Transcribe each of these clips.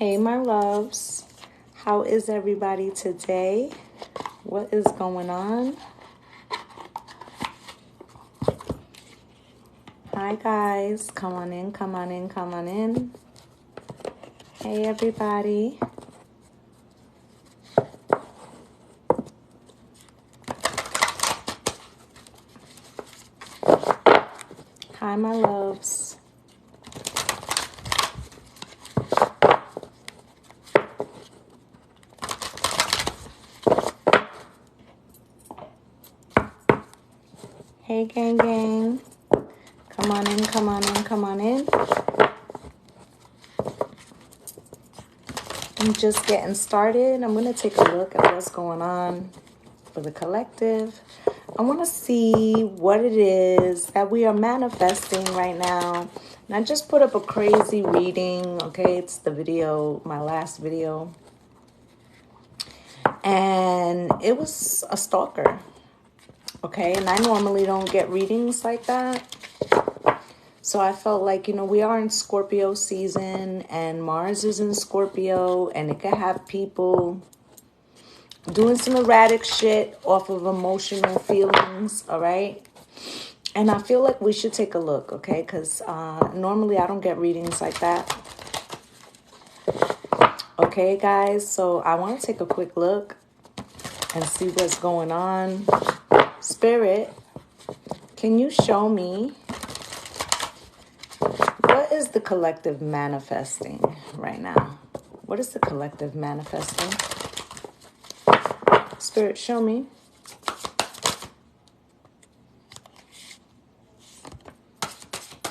Hey, my loves. How is everybody today? What is going on? Hi, guys. Come on in, come on in, come on in. Hey, everybody. Hi, my loves. Hey, gang, gang. Come on in, come on in, come on in. I'm just getting started. I'm going to take a look at what's going on for the collective. I want to see what it is that we are manifesting right now. And I just put up a crazy reading, okay? It's the video, my last video. And it was a stalker, okay? And I normally don't get readings like that. So I felt like, we are in Scorpio season and Mars is in Scorpio and it could have people doing some erratic shit off of emotional feelings, all right? And I feel like we should take a look, okay? Because normally I don't get readings like that. Okay, guys, so I want to take a quick look and see what's going on. Spirit, can you show me what is the collective manifesting right now? What is the collective manifesting? Spirit, show me.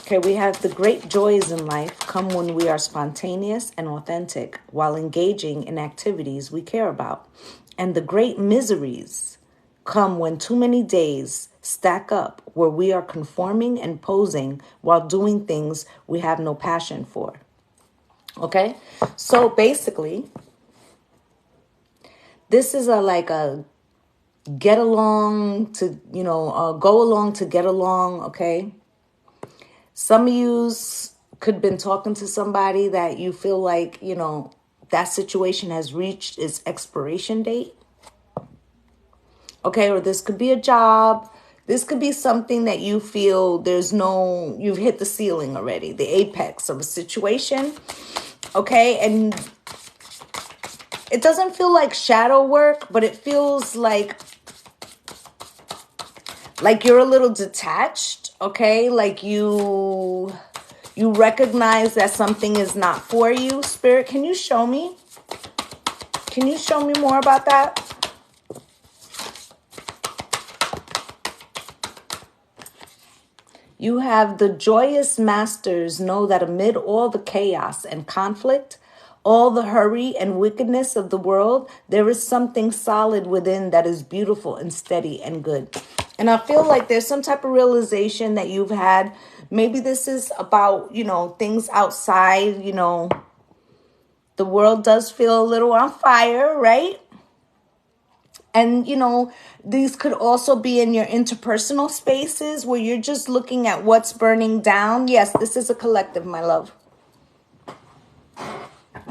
Okay, we have the great joys in life come when we are spontaneous and authentic while engaging in activities we care about. And the great miseries come when too many days stack up where we are conforming and posing while doing things we have no passion for. Okay, so basically, this is a get along to, go along to get along, okay? Some of yous could have been talking to somebody that you feel like, that situation has reached its expiration date. Okay, or this could be a job. This could be something that you feel you've hit the ceiling already, the apex of a situation. Okay, and it doesn't feel like shadow work, but it feels like you're a little detached, okay? Like you recognize that something is not for you. Spirit, can you show me? Can you show me more about that? You have the joyous masters know that amid all the chaos and conflict, all the hurry and wickedness of the world, there is something solid within that is beautiful and steady and good. And I feel like there's some type of realization that you've had. Maybe this is about, things outside, the world does feel a little on fire, right? And, these could also be in your interpersonal spaces where you're just looking at what's burning down. Yes, this is a collective, my love.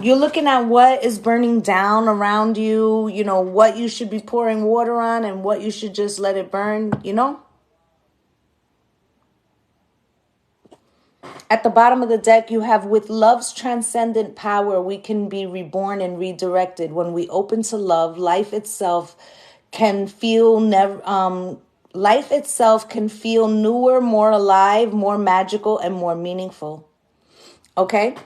You're looking at what is burning down around you, what you should be pouring water on and what you should just let it burn, At the bottom of the deck, you have with love's transcendent power, we can be reborn and redirected. When we open to love, life itself can feel newer, more alive, more magical, and more meaningful. Okay?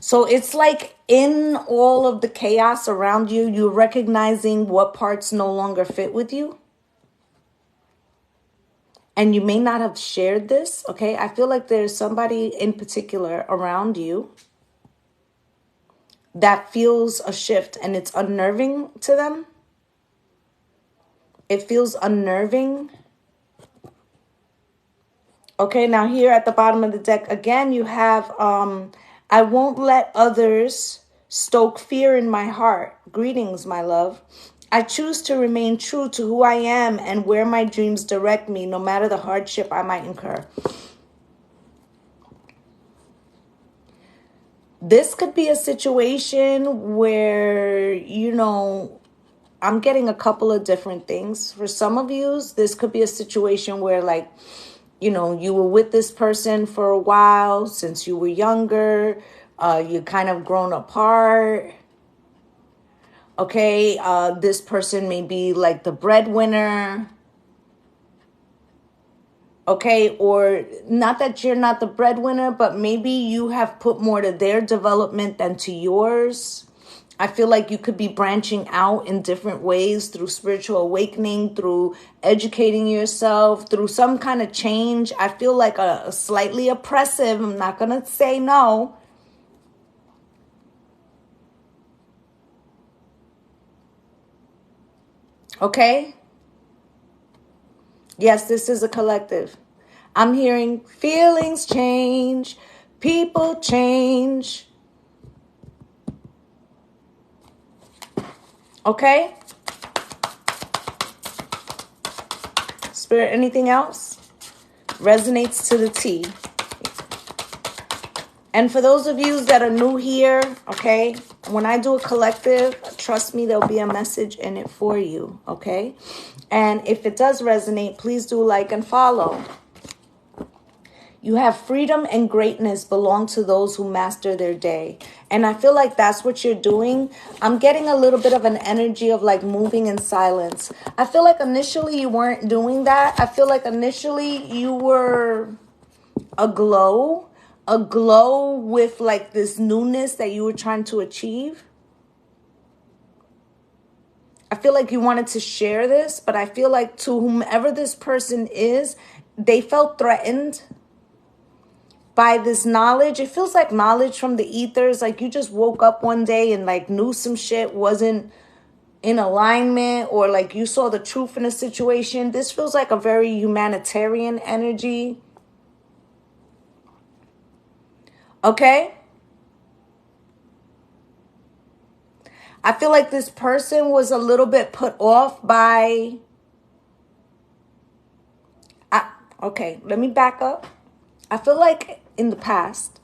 So it's like in all of the chaos around you, you're recognizing what parts no longer fit with you. And you may not have shared this, okay? I feel like there's somebody in particular around you that feels a shift and it's unnerving to them. It feels unnerving. Okay, now here at the bottom of the deck, again, you have, I won't let others stoke fear in my heart. Greetings, my love. I choose to remain true to who I am and where my dreams direct me, no matter the hardship I might incur. This could be a situation where, you know, I'm getting a couple of different things. For some of you, this could be a situation where, like, you know, you were with this person for a while since you were younger. You kind of grown apart. Okay, this person may be like the breadwinner. Okay, or not that you're not the breadwinner, but maybe you have put more to their development than to yours. I feel like you could be branching out in different ways through spiritual awakening, through educating yourself, through some kind of change. I feel like a slightly oppressive. I'm not going to say no. Okay? Yes, this is a collective. I'm hearing feelings change, people change. Okay? Spirit, anything else? Resonates to the T. And for those of you that are new here, okay, when I do a collective, trust me, there'll be a message in it for you, okay? And if it does resonate, please do like and follow. You have freedom and greatness belong to those who master their day. And I feel like that's what you're doing. I'm getting a little bit of an energy of like moving in silence. I feel like initially you weren't doing that. I feel like initially you were aglow with like this newness that you were trying to achieve. I feel like you wanted to share this, but I feel like to whomever this person is, they felt threatened by this knowledge. It feels like knowledge from the ethers. Like you just woke up one day and like knew some shit wasn't in alignment, or like you saw the truth in a situation. This feels like a very humanitarian energy. Okay? I feel like this person was a little bit put off by... Okay, let me back up. I feel like in the past,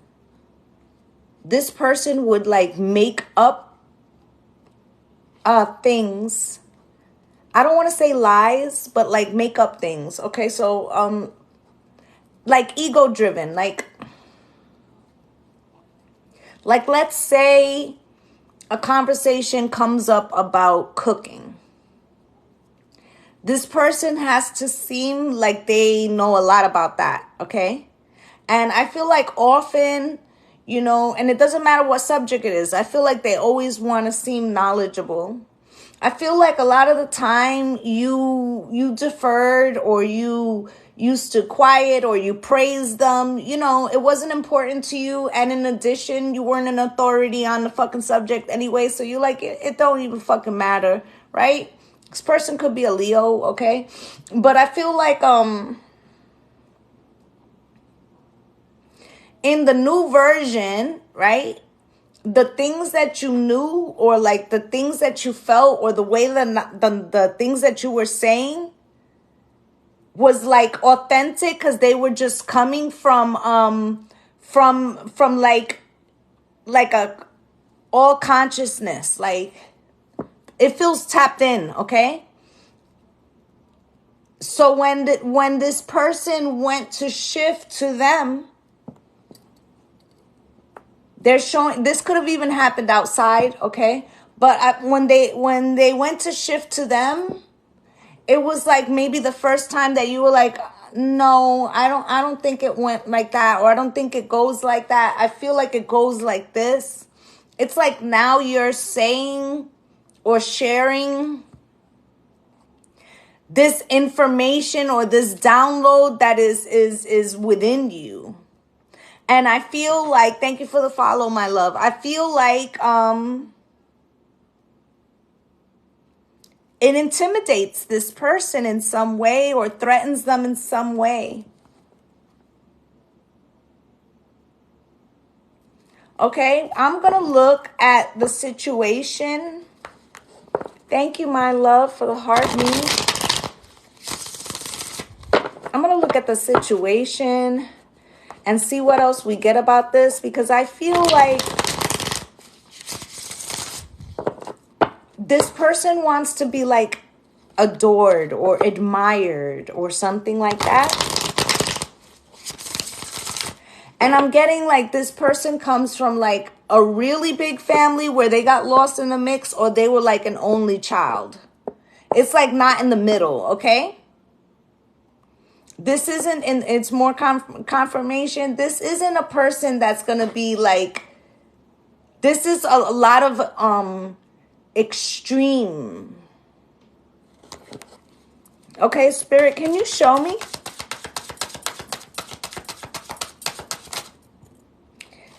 this person would like make up things. I don't want to say lies, but like make up things. Okay, so like ego driven, like let's say a conversation comes up about cooking. This person has to seem like they know a lot about that, okay? And I feel like often, you know, and it doesn't matter what subject it is, I feel like they always want to seem knowledgeable. I feel like a lot of the time you deferred, or you used to quiet, or you praised them. You know, it wasn't important to you. And in addition, you weren't an authority on the fucking subject anyway. So you like, it don't even fucking matter, right? This person could be a Leo, okay? But I feel like in the new version, right? The things that you knew, or like the things that you felt, or the way that the things that you were saying was like authentic, because they were just coming from like a all consciousness. Like it feels tapped in, okay? So when this person went to shift to them, they're showing, this could have even happened outside, okay? But when they went to shift to them, it was like maybe the first time that you were like, no, I don't think it went like that, or I don't think it goes like that. I feel like it goes like this. It's like now you're saying or sharing this information or this download that is within you. And I feel like, thank you for the follow, my love. I feel like it intimidates this person in some way, or threatens them in some way. Okay, I'm going to look at the situation. Thank you, my love, for the heart me. I'm going to look at the situation and see what else we get about this, because I feel like this person wants to be like adored or admired or something like that. And I'm getting like this person comes from like a really big family where they got lost in the mix, or they were like an only child. It's like not in the middle, okay? This isn't, and it's more confirmation. This isn't a person that's going to be like, this is a lot of extreme. Okay, Spirit, can you show me?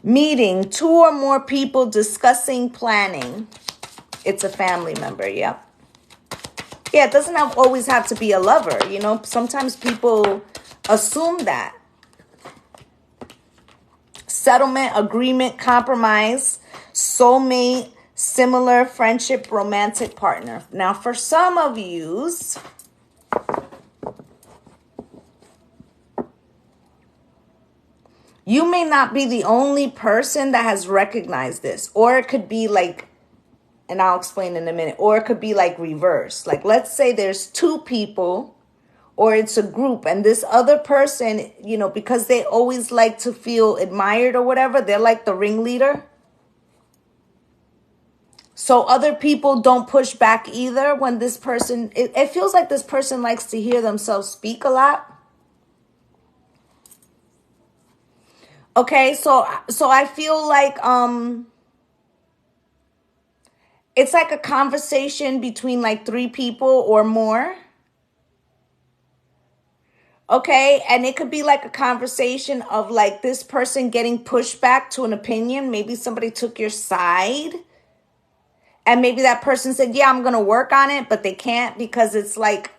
Meeting, 2 or more people discussing planning. It's a family member, yep. Yeah, it doesn't always have to be a lover, you know. Sometimes people assume that. Settlement, agreement, compromise, soulmate, similar friendship, romantic partner. Now, for some of yous, you may not be the only person that has recognized this, or it could be like, and I'll explain in a minute, or it could be like reverse. Like, let's say there's 2 people, or it's a group, and this other person, you know, because they always like to feel admired or whatever, they're like the ringleader. So other people don't push back either when this person, it feels like this person likes to hear themselves speak a lot. Okay, so I feel like it's like a conversation between like 3 people or more. Okay, and it could be like a conversation of like this person getting pushed back to an opinion. Maybe somebody took your side. And maybe that person said, yeah, I'm going to work on it, but they can't because it's like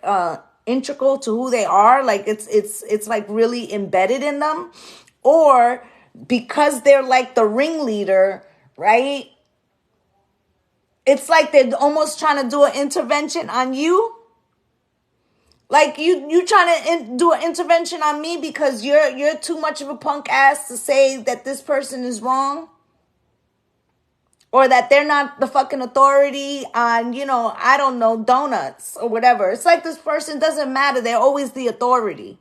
integral to who they are. Like it's like really embedded in them. Or because they're like the ringleader, right? It's like they're almost trying to do an intervention on you. Like you trying to do an intervention on me because you're too much of a punk ass to say that this person is wrong. Or that they're not the fucking authority on, you know, I don't know, donuts or whatever. It's like this person doesn't matter. They're always the authority.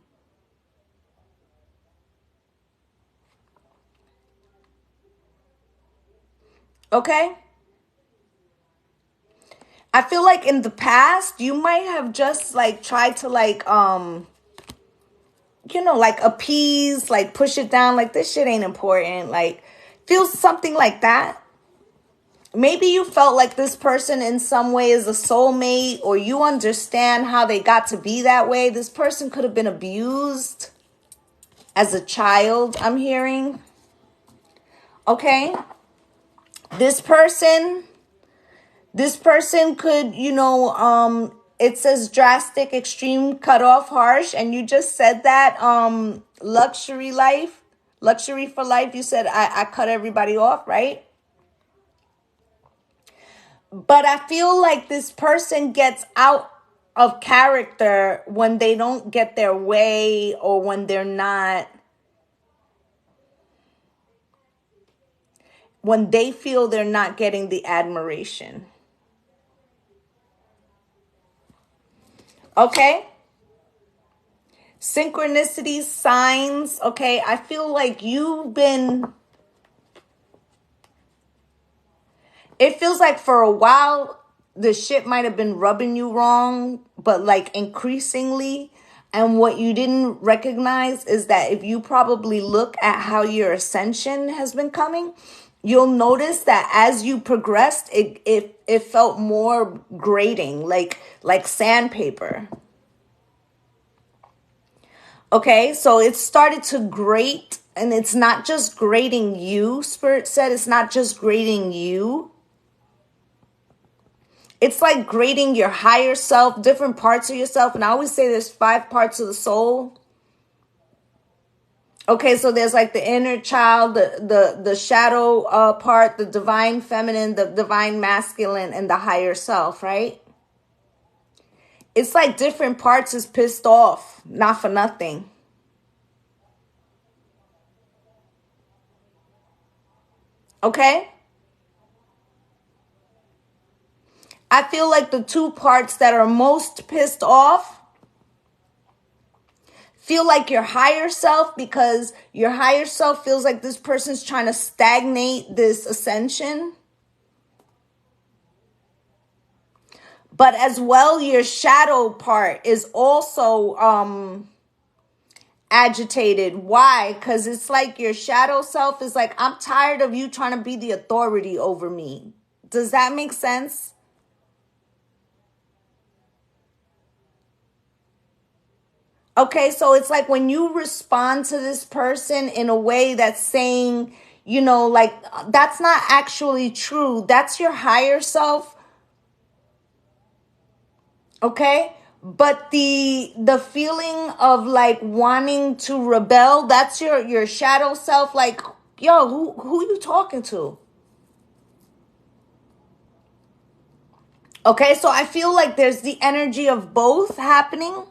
Okay? I feel like in the past, you might have just like tried to like, you know, like appease, like push it down. Like this shit ain't important. Like feels something like that. Maybe you felt like this person in some way is a soulmate, or you understand how they got to be that way. This person could have been abused as a child, I'm hearing. Okay? This person could, you know, it says drastic, extreme, cut off, harsh, and you just said that luxury life, luxury for life. You said I cut everybody off, right? But I feel like this person gets out of character when they don't get their way, or when they're not, when they feel they're not getting the admiration. Okay? Synchronicities, signs. Okay, I feel like it feels like for a while the shit might have been rubbing you wrong, but like increasingly. And what you didn't recognize is that if you probably look at how your ascension has been coming, you'll notice that as you progressed, it felt more grating, like sandpaper. Okay, so it started to grate, and it's not just grating you. Spirit said it's not just grating you. It's like grating your higher self, different parts of yourself. And I always say there's 5 parts of the soul. Okay, so there's like the inner child, the shadow part, the divine feminine, the divine masculine, and the higher self, right? It's like different parts is pissed off, not for nothing. Okay? I feel like the two parts that are most pissed off feel like your higher self, because your higher self feels like this person's trying to stagnate this ascension. But as well, your shadow part is also agitated. Why? Because it's like your shadow self is like, I'm tired of you trying to be the authority over me. Does that make sense? Okay, so it's like when you respond to this person in a way that's saying, like, that's not actually true. That's your higher self. Okay? But the feeling of like wanting to rebel, that's your shadow self. Like, yo, who you talking to? Okay, so I feel like there's the energy of both happening.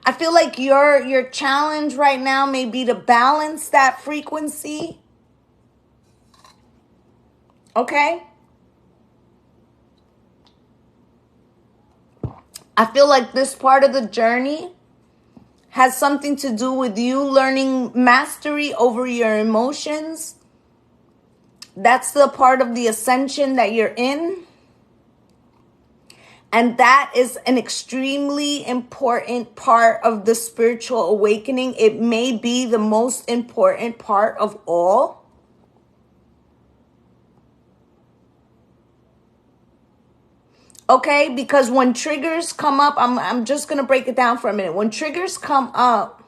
I feel like your challenge right now may be to balance that frequency. Okay? I feel like this part of the journey has something to do with you learning mastery over your emotions. That's the part of the ascension that you're in. And that is an extremely important part of the spiritual awakening. It may be the most important part of all. Okay, because when triggers come up, I'm just going to break it down for a minute. When triggers come up,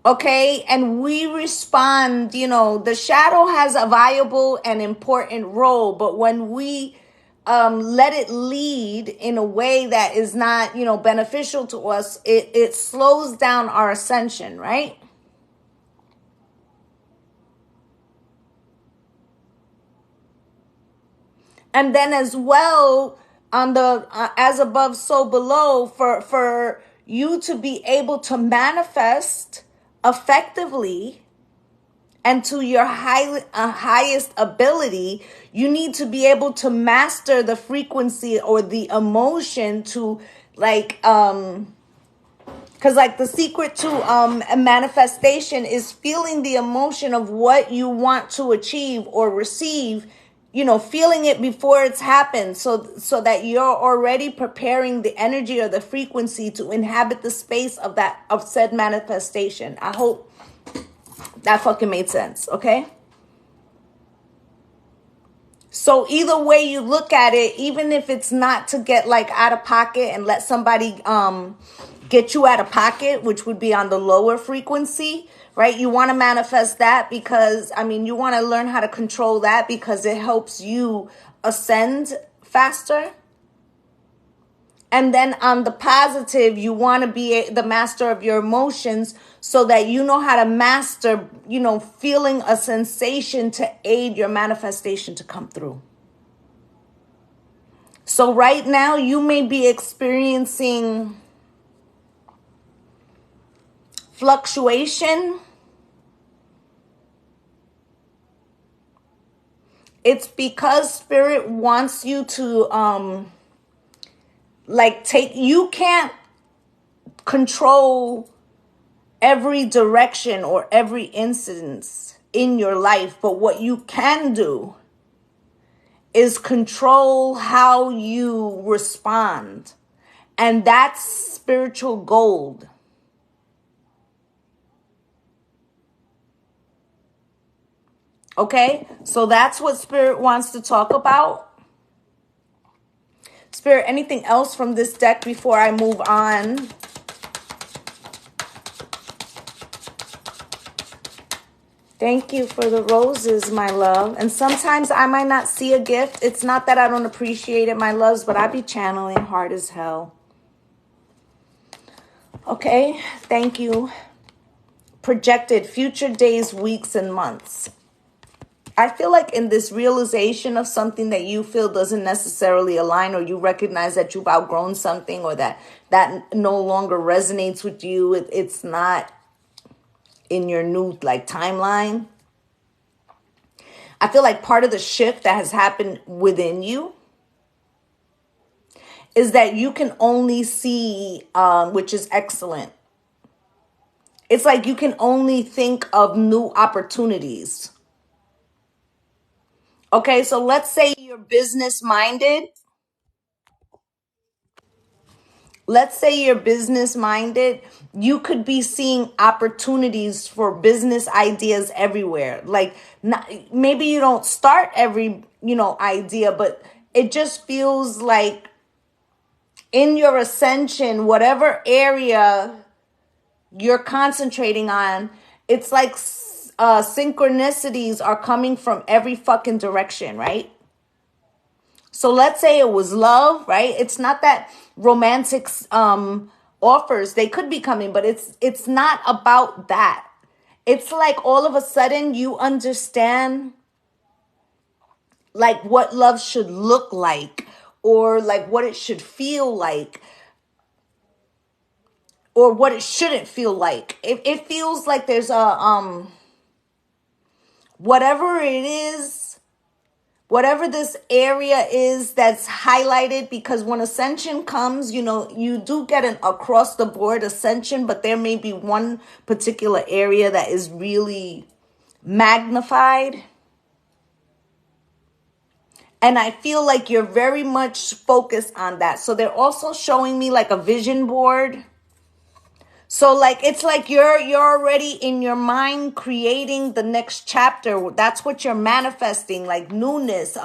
okay, and we respond, the shadow has a viable and important role, but when we let it lead in a way that is not, beneficial to us, it slows down our ascension, right? And then as well, on the as above, so below, for you to be able to manifest effectively and to your highest ability, you need to be able to master the frequency or the emotion to like because like the secret to a manifestation is feeling the emotion of what you want to achieve or receive, feeling it before it's happened, so that you're already preparing the energy or the frequency to inhabit the space of said manifestation. I hope that fucking made sense, okay? So either way you look at it, even if it's not to get like out of pocket and let somebody get you out of pocket, which would be on the lower frequency, right? You want to manifest that because, you want to learn how to control that because it helps you ascend faster. And then on the positive, you want to be the master of your emotions so that you know how to master, feeling a sensation to aid your manifestation to come through. So right now, you may be experiencing fluctuation. It's because Spirit wants you to you can't control every direction or every instance in your life, but what you can do is control how you respond. And that's spiritual gold. Okay? So that's what Spirit wants to talk about. Spirit, anything else from this deck before I move on? Thank you for the roses, my love. And sometimes I might not see a gift. It's not that I don't appreciate it, my loves, but I be channeling hard as hell. Okay, thank you. Projected future days, weeks, and months. I feel like in this realization of something that you feel doesn't necessarily align, or you recognize that you've outgrown something, or that no longer resonates with you, it's not in your new timeline. I feel like part of the shift that has happened within you is that you can only see, which is excellent. It's like you can only think of new opportunities. Okay, so let's say you're business minded. Let's say you're business minded. You could be seeing opportunities for business ideas everywhere. Like, not, maybe you don't start every, idea, but it just feels like in your ascension, whatever area you're concentrating on, it's like synchronicities are coming from every fucking direction, right? So let's say it was love, right? It's not that romantic offers, they could be coming, but it's not about that. It's like all of a sudden you understand like what love should look like, or like what it should feel like, or what it shouldn't feel like. It feels like there's a whatever it is, whatever this area is that's highlighted, because when ascension comes, you do get an across the board ascension, but there may be one particular area that is really magnified. And I feel like you're very much focused on that. So they're also showing me like a vision board. So like it's like you're already in your mind creating the next chapter. That's what you're manifesting, like newness,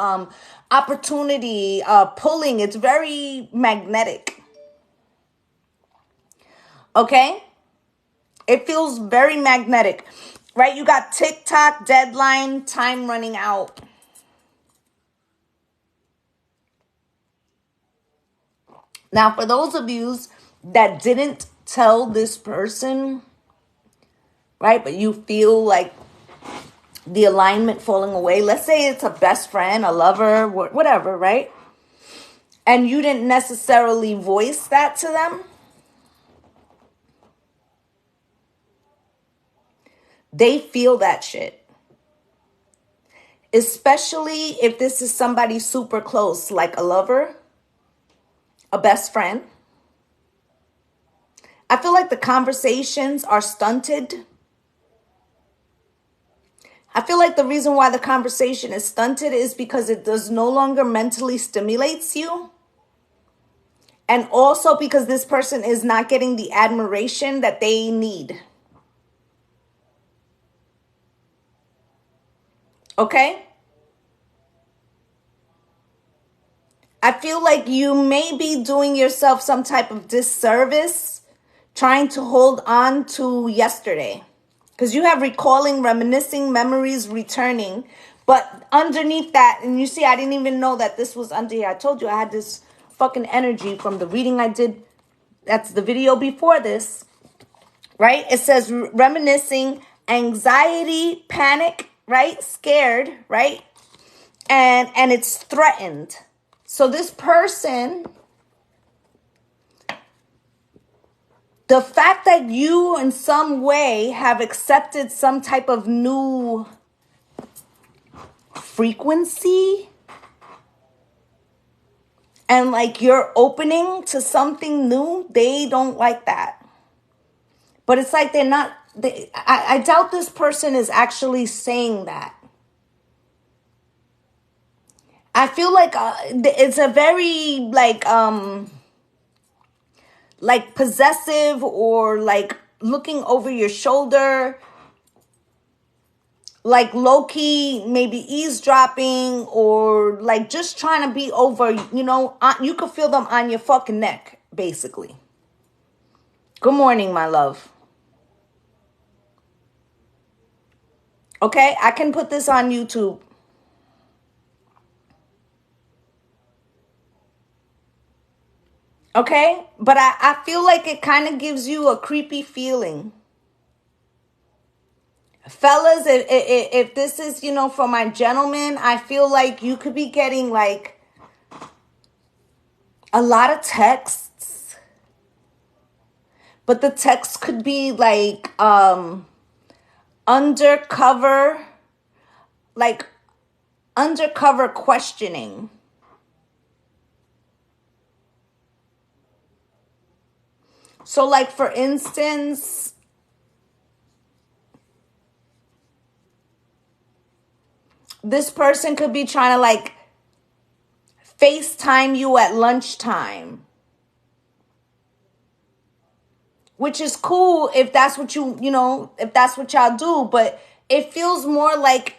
opportunity, pulling. It's very magnetic. Okay? It feels very magnetic. Right? You got TikTok, deadline, time running out. Now, for those of you that didn't tell this person, right, but you feel like the alignment falling away, let's say it's a best friend, a lover, whatever, right? And you didn't necessarily voice that to them. They feel that shit. Especially if this is somebody super close, like a lover, a best friend. I feel like the conversations are stunted. I feel like the reason why the conversation is stunted is because it does no longer mentally stimulates you. And also because this person is not getting the admiration that they need. Okay? I feel like you may be doing yourself some type of disservice trying to hold on to yesterday. Because you have recalling, reminiscing, memories returning. But underneath that, and you see, I didn't even know that this was under here. I told you I had this fucking energy from the reading I did. That's the video before this. Right? It says reminiscing, anxiety, panic, right? Scared, right? And it's threatened. So this person, the fact that you in some way have accepted some type of new frequency and like you're opening to something new, they don't like that. But it's like they're not, I doubt this person is actually saying that. I feel like it's a very like possessive, or like looking over your shoulder, like low-key, maybe eavesdropping, or like just trying to be over, you could feel them on your fucking neck, basically. Good morning, my love. Okay, I can put this on YouTube. Okay, but I feel like it kind of gives you a creepy feeling. Fellas, if this is, for my gentlemen, I feel like you could be getting like a lot of texts. But the text could be like undercover, like undercover questioning. So like, for instance, this person could be trying to like FaceTime you at lunchtime, which is cool if that's what if that's what y'all do. But it feels more like,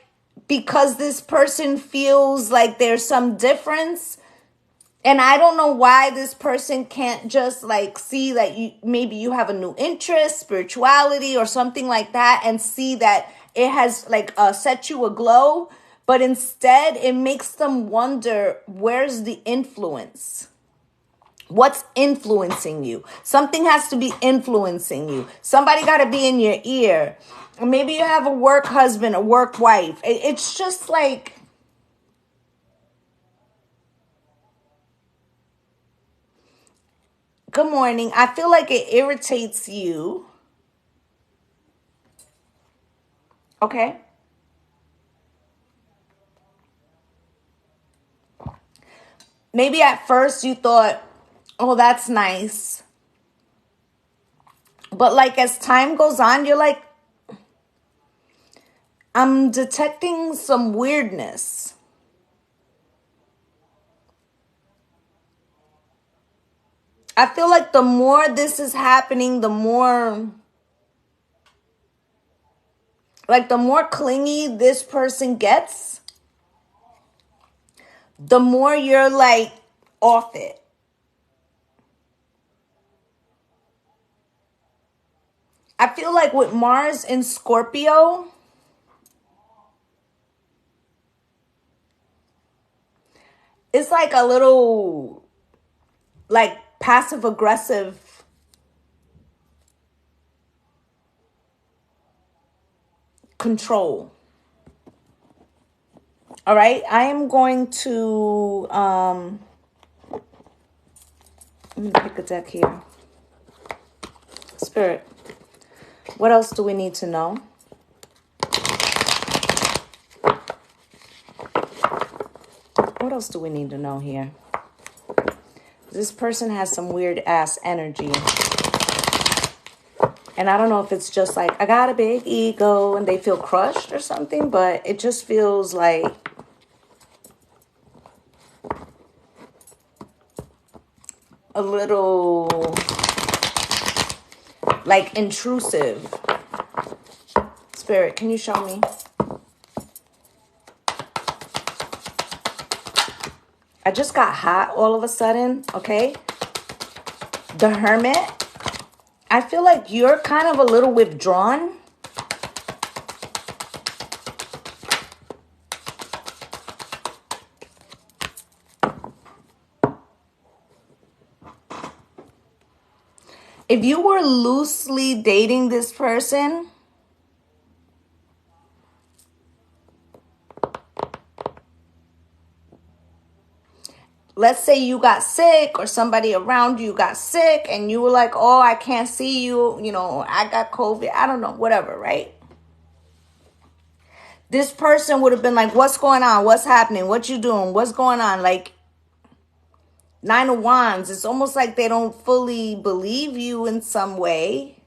because this person feels like there's some difference. And I don't know why this person can't just like see that maybe you have a new interest, spirituality or something like that, and see that it has like set you aglow. But instead, it makes them wonder, where's the influence? What's influencing you? Something has to be influencing you. Somebody got to be in your ear. Maybe you have a work husband, a work wife. It's just like, good morning. I feel like it irritates you. Okay. Maybe at first you thought, oh, that's nice. But like, as time goes on, you're like, I'm detecting some weirdness. I feel like the more this is happening, the more clingy this person gets, the more you're like off it. I feel like with Mars in Scorpio, it's like a little like passive aggressive control. All right, I am going to let me pick a deck here. Spirit, what else do we need to know? What else do we need to know here? This person has some weird ass energy. And I don't know if it's just like, I got a big ego and they feel crushed or something, but it just feels like a little like intrusive. Spirit, can you show me? I just got hot all of a sudden, okay? The Hermit. I feel like you're kind of a little withdrawn. If you were loosely dating this person, let's say you got sick or somebody around you got sick and you were like, oh, I can't see you. You know, I got COVID. I don't know, whatever, right? This person would have been like, what's going on? What's happening? What you doing? What's going on? Like, Nine of Wands. It's almost like they don't fully believe you in some way.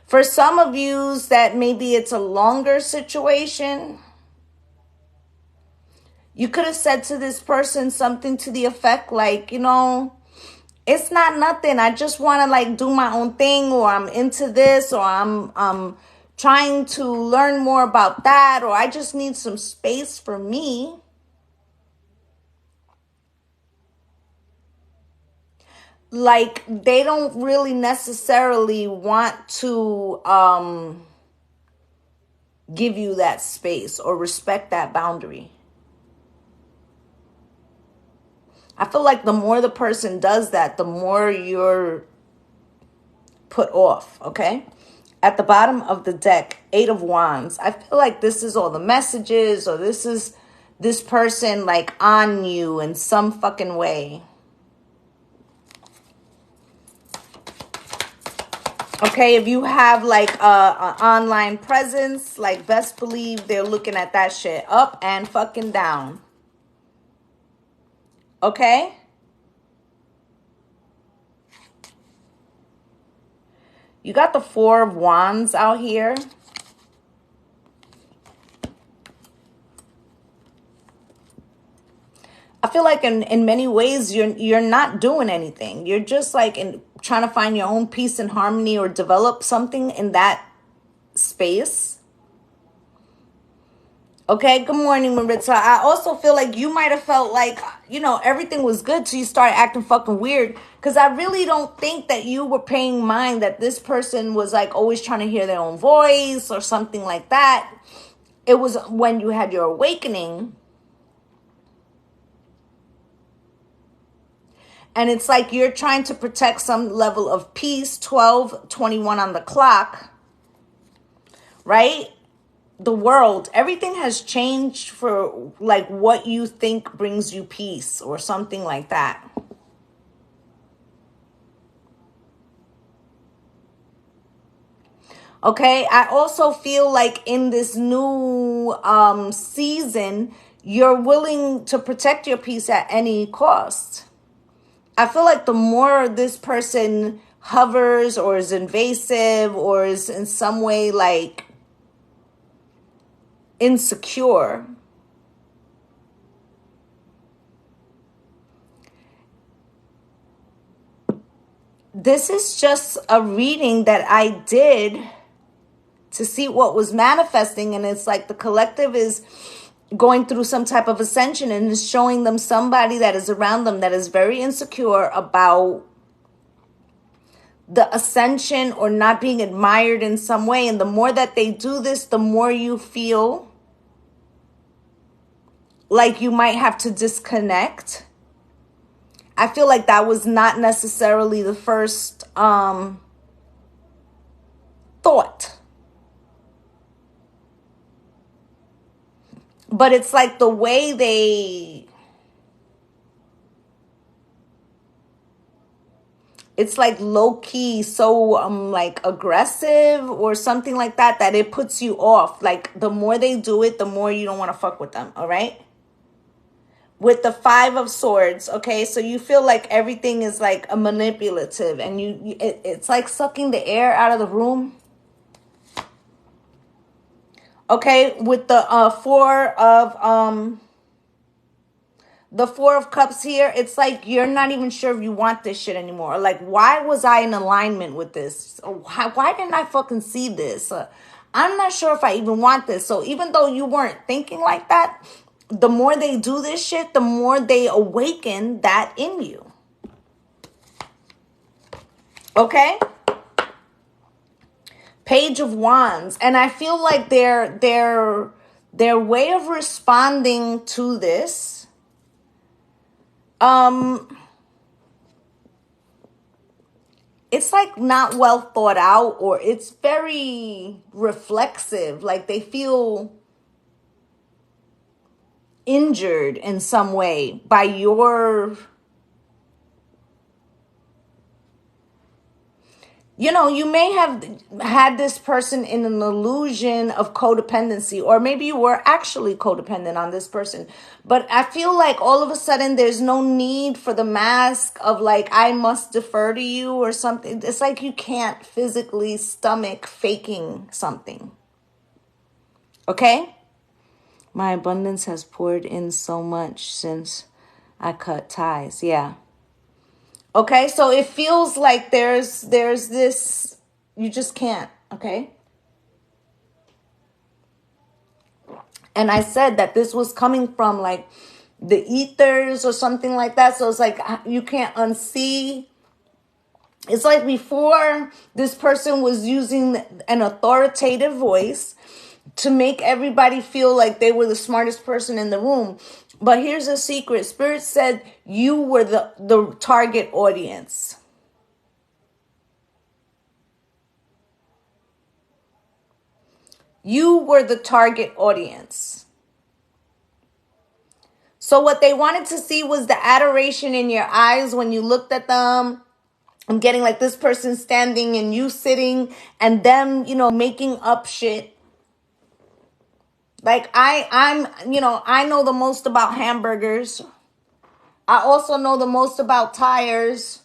For some of you, that maybe it's a longer situation. You could have said to this person something to the effect like, you know, it's not nothing. I just want to like do my own thing, or I'm into this, or I'm trying to learn more about that, or I just need some space for me. Like, they don't really necessarily want to give you that space or respect that boundary. I feel like the more the person does that, the more you're put off, okay? At the bottom of the deck, 8 of Wands. I feel like this is all the messages, or this is this person like on you in some fucking way. Okay, if you have like a online presence, like best believe they're looking at that shit up and fucking down. Okay? You got the Four of Wands out here. I feel like in many ways you're not doing anything. You're just like trying to find your own peace and harmony or develop something in that space. Okay, good morning, Maritza. I also feel like you might have felt like, everything was good till you started acting fucking weird. Because I really don't think that you were paying mind that this person was like always trying to hear their own voice or something like that. It was when you had your awakening. And it's like you're trying to protect some level of peace. 12:21 on the clock. Right? The world, everything has changed for like what you think brings you peace or something like that. Okay, I also feel like in this new season, you're willing to protect your peace at any cost. I feel like the more this person hovers or is invasive or is in some way like insecure, this is just a reading that I did to see what was manifesting. And it's like the collective is going through some type of ascension and is showing them somebody that is around them that is very insecure about the ascension or not being admired in some way. And the more that they do this, the more you feel like you might have to disconnect. I feel like that was not necessarily the first thought. But it's like the way it's like low key, so like aggressive or something like that, that it puts you off. Like the more they do it, the more you don't want to fuck with them. All right. With the Five of Swords. Okay. So you feel like everything is like a manipulative and it's like sucking the air out of the room. Okay, with the Four of Cups here, it's like you're not even sure if you want this shit anymore. Like, why was I in alignment with this? Why didn't I fucking see this? I'm not sure if I even want this. So even though you weren't thinking like that, the more they do this shit, the more they awaken that in you. Okay? Page of Wands. And I feel like their way of responding to this, it's like not well thought out, or it's very reflexive. Like they feel injured in some way by your, you may have had this person in an illusion of codependency, or maybe you were actually codependent on this person. But I feel like all of a sudden there's no need for the mask of like, I must defer to you or something. It's like you can't physically stomach faking something. Okay? My abundance has poured in so much since I cut ties. Yeah. Okay, so it feels like there's this, you just can't, okay? And I said that this was coming from like the ethers or something like that. So it's like you can't unsee. It's like before this person was using an authoritative voice to make everybody feel like they were the smartest person in the room. But here's a secret. Spirit said you were the target audience. You were the target audience. So what they wanted to see was the adoration in your eyes when you looked at them, I'm getting like this person standing and you sitting and them, making up shit. Like I know the most about hamburgers. I also know the most about tires.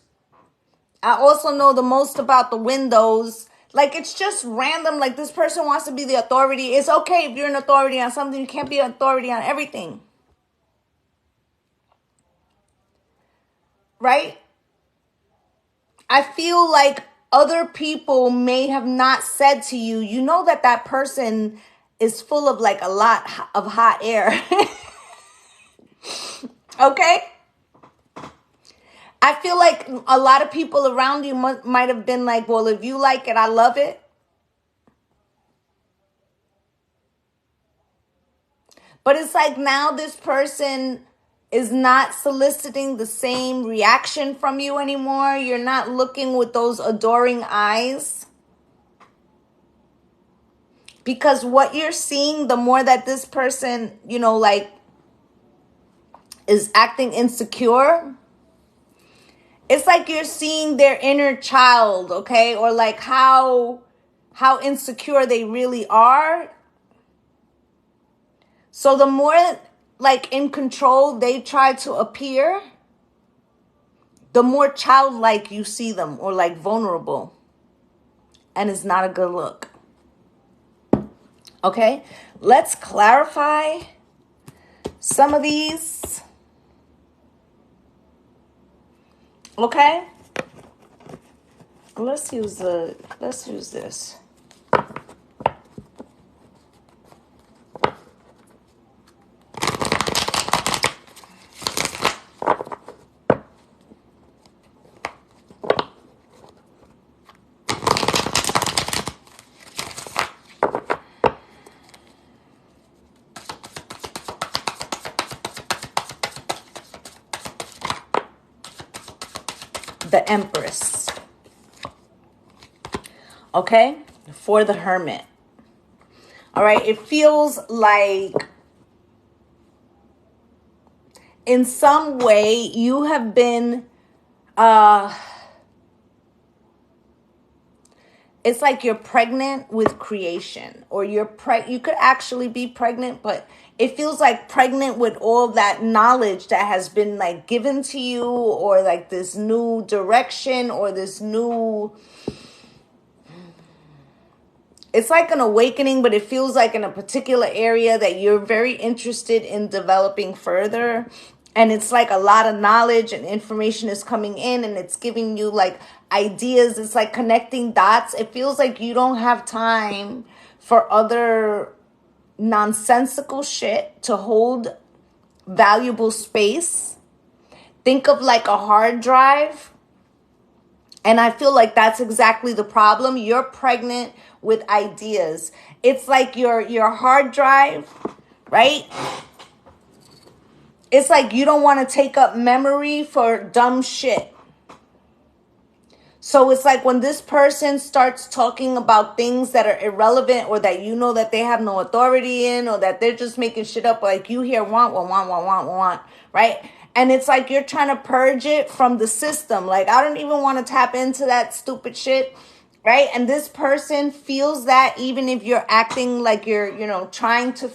I also know the most about the windows. Like, it's just random. Like, this person wants to be the authority. It's okay if you're an authority on something. You can't be an authority on everything. Right? I feel like other people may have not said to you, you know that that person is full of like a lot of hot air. Okay? I feel like a lot of people around you might have been like, well, if you like it, I love it. But it's like now this person is not soliciting the same reaction from you anymore. You're not looking with those adoring eyes. Because what you're seeing, the more that this person, like is acting insecure, it's like you're seeing their inner child, okay? Or like how insecure they really are. So the more like in control they try to appear, the more childlike you see them, or like vulnerable. And it's not a good look. Okay? Let's clarify some of these. Okay? Let's use this. The Empress. Okay? For the Hermit. All right? It feels like in some way you have been it's like you're pregnant with creation, or you could actually be pregnant, but it feels like pregnant with all that knowledge that has been like given to you, or like this new direction, or this new, it's like an awakening, but it feels like in a particular area that you're very interested in developing further. And it's like a lot of knowledge and information is coming in, and it's giving you like ideas. It's like connecting dots. It feels like you don't have time for other nonsensical shit to hold valuable space. Think of like a hard drive. And I feel like that's exactly the problem. You're pregnant with ideas. It's like your hard drive, right? It's like you don't want to take up memory for dumb shit. So it's like when this person starts talking about things that are irrelevant, or that you know that they have no authority in, or that they're just making shit up, like you hear want, right? And it's like you're trying to purge it from the system. Like, I don't even want to tap into that stupid shit, right? And this person feels that even if you're acting like you're, trying to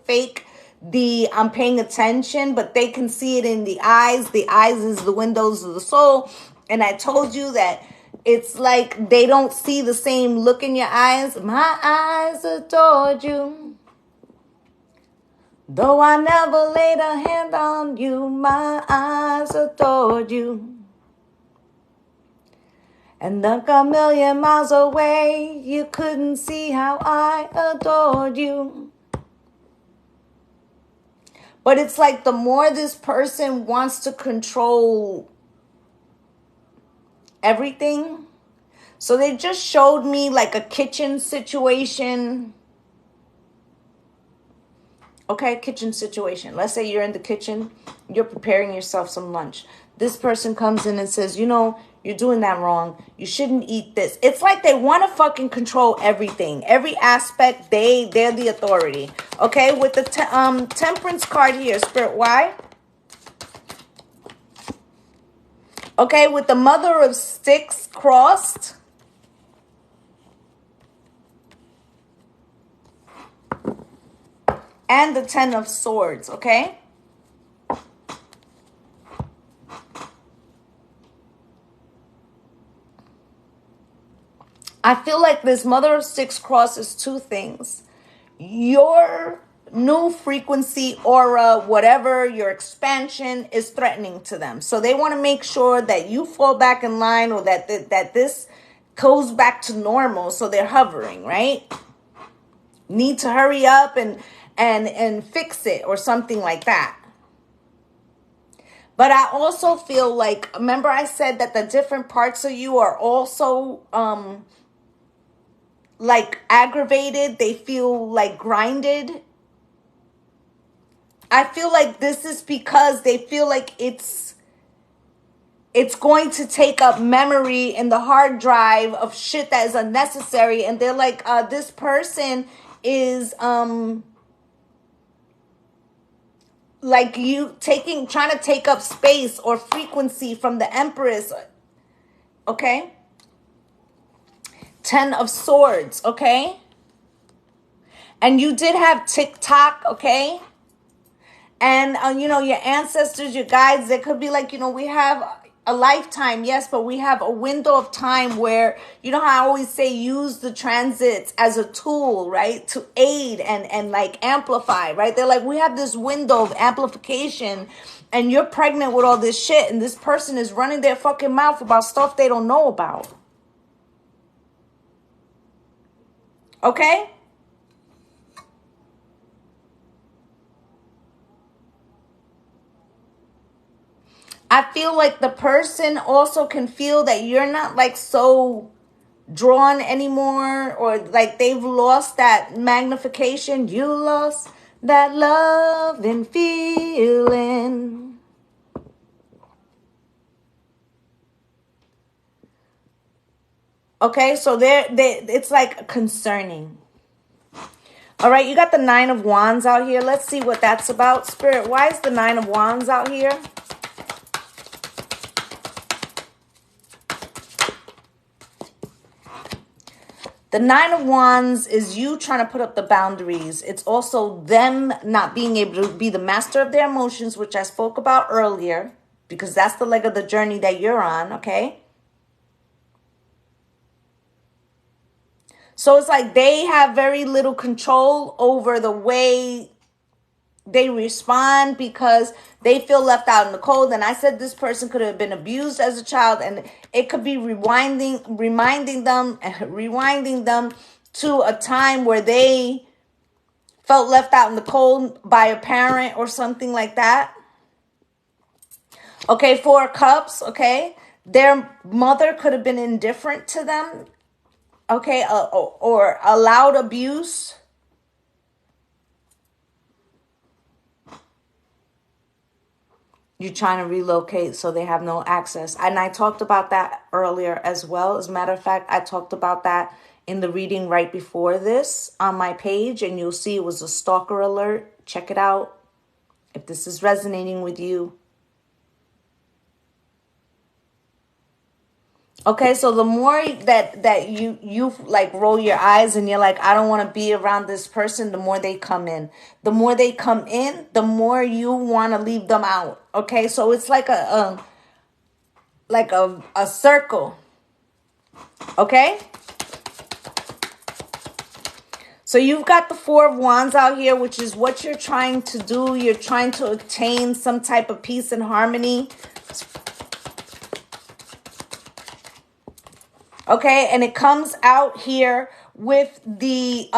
fake the I'm paying attention, but they can see it in the eyes. The eyes is the windows of the soul. And I told you that it's like they don't see the same look in your eyes. My eyes adored you. Though I never laid a hand on you, my eyes adored you. And like a million miles away, you couldn't see how I adored you. But it's like the more this person wants to control everything. So they just showed me like a kitchen situation. Okay, kitchen situation. Let's say you're in the kitchen. You're preparing yourself some lunch. This person comes in and says, you're doing that wrong. You shouldn't eat this. It's like they want to fucking control everything. Every aspect, they're the authority. Okay, with the temperance card here, Spirit, why? Okay, with the Mother of Sticks crossed. And the Ten of Swords, okay? I feel like this Mother of Six crosses two things. Your new frequency, aura, whatever, your expansion is threatening to them. So they want to make sure that you fall back in line, or that this goes back to normal. So they're hovering, right? Need to hurry up and fix it or something like that. But I also feel like, remember I said that the different parts of you are also like aggravated. They feel like grinded. I feel like this is because they feel like it's going to take up memory in the hard drive of shit that is unnecessary. And they're like, this person is like you trying to take up space or frequency from the Empress. Okay? Ten of Swords, okay? And you did have TikTok, okay? And, you know, your ancestors, your guides, it could be like, you know, we have a lifetime, yes, but we have a window of time where, you know how I always say, use the transits as a tool, right? To aid and like amplify, right? They're like, we have this window of amplification and you're pregnant with all this shit and this person is running their fucking mouth about stuff they don't know about. Okay? I feel like the person also can feel that you're not like so drawn anymore, or like they've lost that magnification. You lost that love and feeling. Okay, so it's like concerning. All right, you got the Nine of Wands out here. Let's see what that's about. Spirit, why is the Nine of Wands out here? The Nine of Wands is you trying to put up the boundaries. It's also them not being able to be the master of their emotions, which I spoke about earlier, because that's the leg of the journey that you're on, okay? So it's like they have very little control over the way they respond because they feel left out in the cold. And I said this person could have been abused as a child, and it could be reminding them to a time where they felt left out in the cold by a parent or something like that. Okay, Four of Cups, okay? Their mother could have been indifferent to them, okay, or allowed abuse. You're trying to relocate so they have no access. And I talked about that earlier as well. As a matter of fact, I talked about that in the reading right before this on my page. And you'll see it was a stalker alert. Check it out if this is resonating with you. Okay, so the more that you like roll your eyes and you're like, I don't want to be around this person, the more they come in. The more they come in, the more you want to leave them out. Okay, so it's like a circle. Okay? So you've got the Four of Wands out here, which is what you're trying to do. You're trying to attain some type of peace and harmony. Okay, and it comes out here with the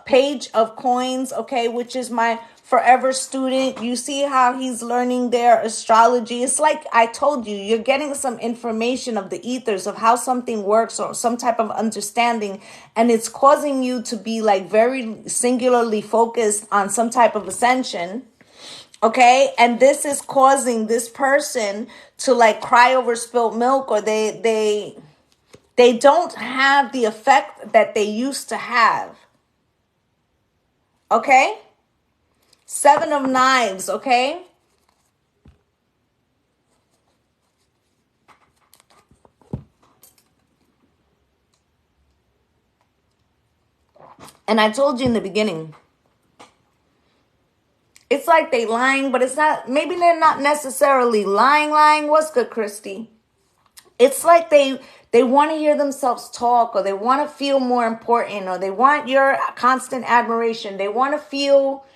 Page of Coins, okay, which is my forever student. You see how he's learning their astrology. It's like I told you, you're getting some information of the ethers of how something works or some type of understanding, and it's causing you to be like very singularly focused on some type of ascension. Okay, and this is causing this person to like cry over spilt milk, or they don't have the effect that they used to have. Okay? Seven of Knives, okay? And I told you in the beginning, it's like they lying, but it's not, maybe they're not necessarily lying. What's good, Christy? It's like they want to hear themselves talk, or they want to feel more important, or they want your constant admiration. They want to feel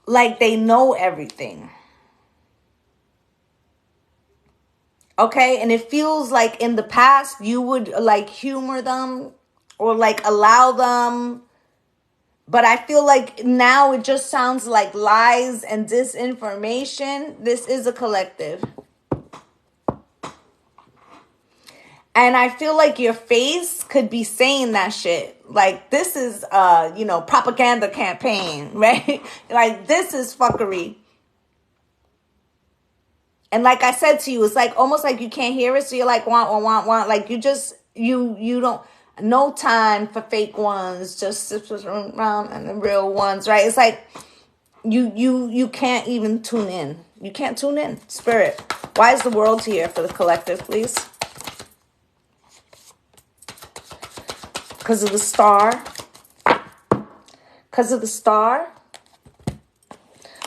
like they know everything. Okay, and it feels like in the past you would like humor them or like allow them. But I feel like now it just sounds like lies and disinformation. This is a collective. And I feel like your face could be saying that shit. Like, this is, propaganda campaign, right? Like, this is fuckery. And like I said to you, it's like almost like you can't hear it. So you're like, want. Like, you just, you don't, no time for fake ones. Just around and the real ones, right? It's like you can't even tune in. You can't tune in. Spirit. Why is the world here for the collective, please? Because of the star. Because of the star.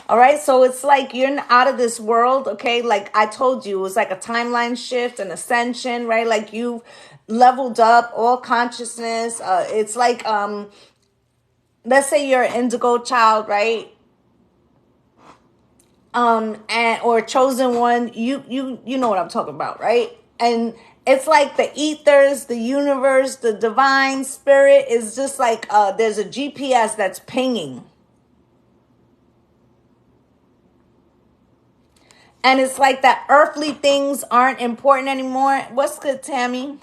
All right, so it's like you're out of this world, okay? Like I told you, it was like a timeline shift, an ascension, right? Like you leveled up all consciousness. It's like, let's say you're an indigo child, right? Or chosen one. You know what I'm talking about, right? And it's like the ethers, the universe, the divine spirit is just like there's a GPS that's pinging. And it's like that earthly things aren't important anymore. What's good, Tammy?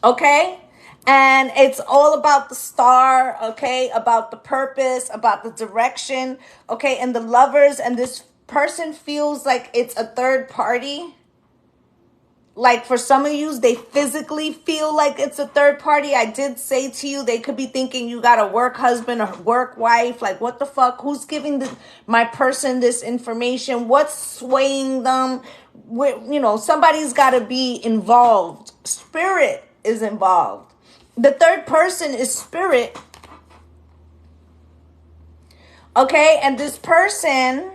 Okay? And it's all about the star, okay? About the purpose, about the direction, okay? And the lovers, and this person feels like it's a third party. Like for some of you, they physically feel like it's a third party. I did say to you, they could be thinking you got a work husband or work wife. Like, what the fuck? Who's giving my person this information? What's swaying them? Somebody's got to be involved. Spirit is involved. The third person is spirit. Okay, and this person,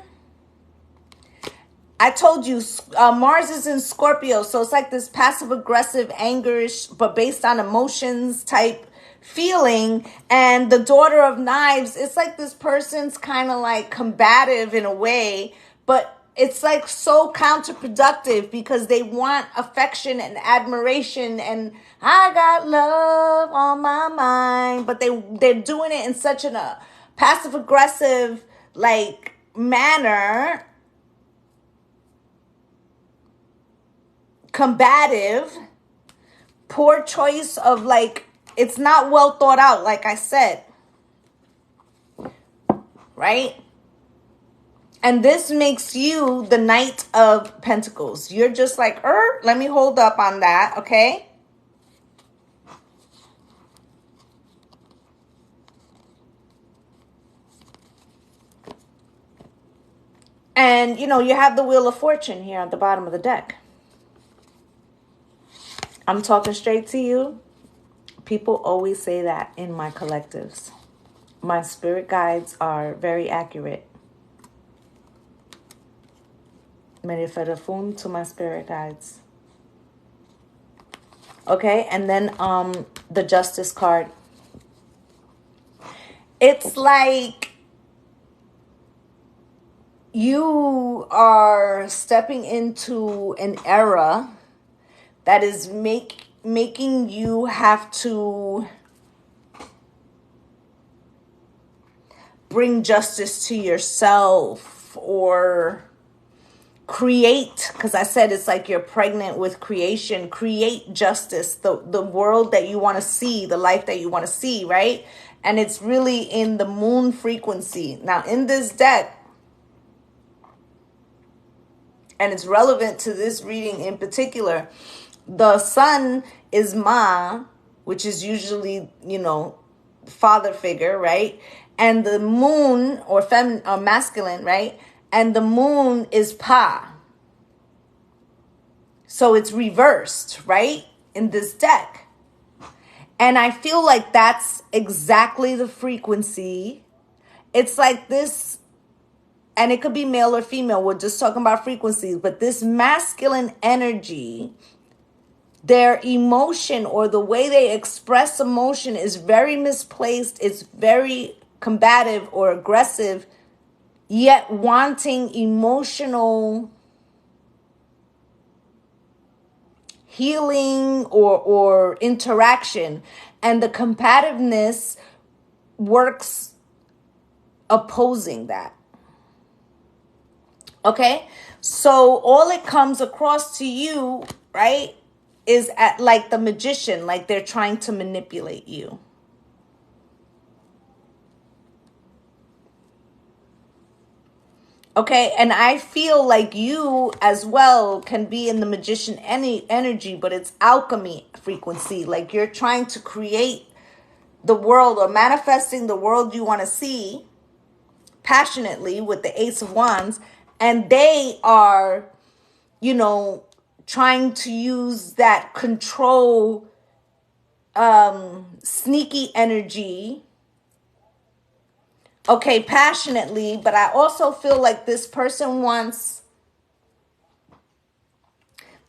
I told you, Mars is in Scorpio, so it's like this passive-aggressive, angerish, but based on emotions type feeling. And the Daughter of Knives, it's like this person's kind of like combative in a way, but it's like so counterproductive because they want affection and admiration and I got love on my mind, but they're doing it in such a passive-aggressive like manner, combative, poor choice of like, it's not well thought out, like I said, right? And this makes you the Knight of Pentacles. You're just like, let me hold up on that, okay? And, you have the Wheel of Fortune here at the bottom of the deck. I'm talking straight to you. People always say that in my collectives. My spirit guides are very accurate. Merifedafun to my spirit guides. Okay, and then the Justice card. It's like you are stepping into an era that is making you have to bring justice to yourself or create, because I said it's like you're pregnant with creation. Create justice, the world that you want to see, the life that you want to see, right? And it's really in the moon frequency. Now, in this deck, and it's relevant to this reading in particular, the sun is Ma, which is usually, father figure, right? And the moon, or feminine or masculine, right? And the moon is Pa. So it's reversed, right? In this deck. And I feel like that's exactly the frequency. It's like this, and it could be male or female. We're just talking about frequencies, but this masculine energy, their emotion or the way they express emotion is very misplaced. It's very combative or aggressive, yet wanting emotional healing or interaction. And the combativeness works opposing that. Okay? So all it comes across to you, right, is at like the magician, like they're trying to manipulate you. Okay, and I feel like you as well can be in the magician energy, but it's alchemy frequency. Like you're trying to create the world or manifesting the world you want to see passionately with the Ace of Wands, and they are, you know, trying to use that control, sneaky energy, okay, passionately. But I also feel like this person wants,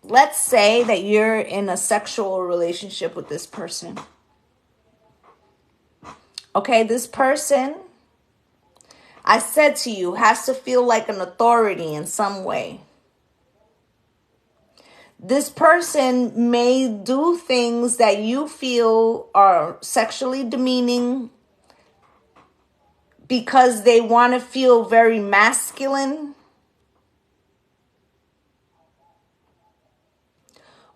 let's say that you're in a sexual relationship with this person. Okay, this person, I said to you, has to feel like an authority in some way. This person may do things that you feel are sexually demeaning because they want to feel very masculine,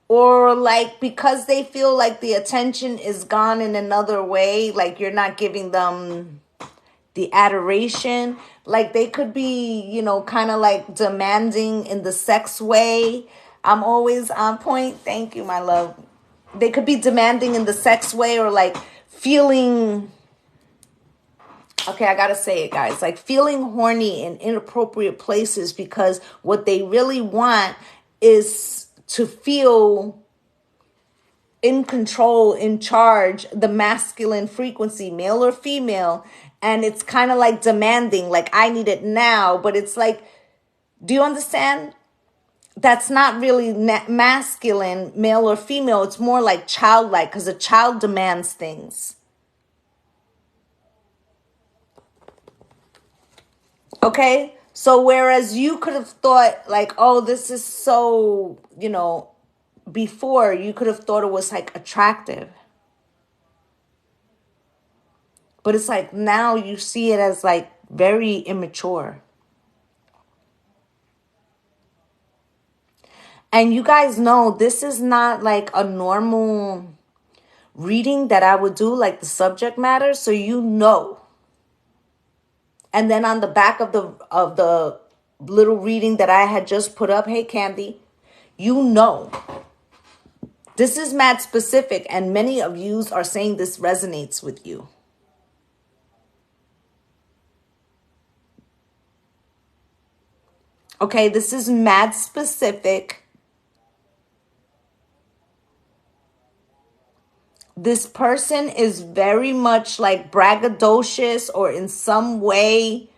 or like because they feel like the attention is gone in another way, like you're not giving them the adoration. Like they could be, you know, kind of like demanding in the sex way. I'm always on point. Thank you, my love. They could be demanding in the sex way, or like feeling, okay, I gotta say it, guys, like feeling horny in inappropriate places, because what they really want is to feel in control, in charge, the masculine frequency, male or female. And it's kind of like demanding, like I need it now. But it's like, do you understand? That's not really masculine, male or female. It's more like childlike, because a child demands things. Okay? So whereas you could have thought like, oh, this is so, you know, before you could have thought it was like attractive. But it's like now you see it as like very immature. And you guys know this is not like a normal reading that I would do, like the subject matter, so you know. And then on the back of the little reading that I had just put up, hey Candy, you know. This is mad specific, and many of you are saying this resonates with you. Okay, this is mad specific. This person is very much like braggadocious, or in some way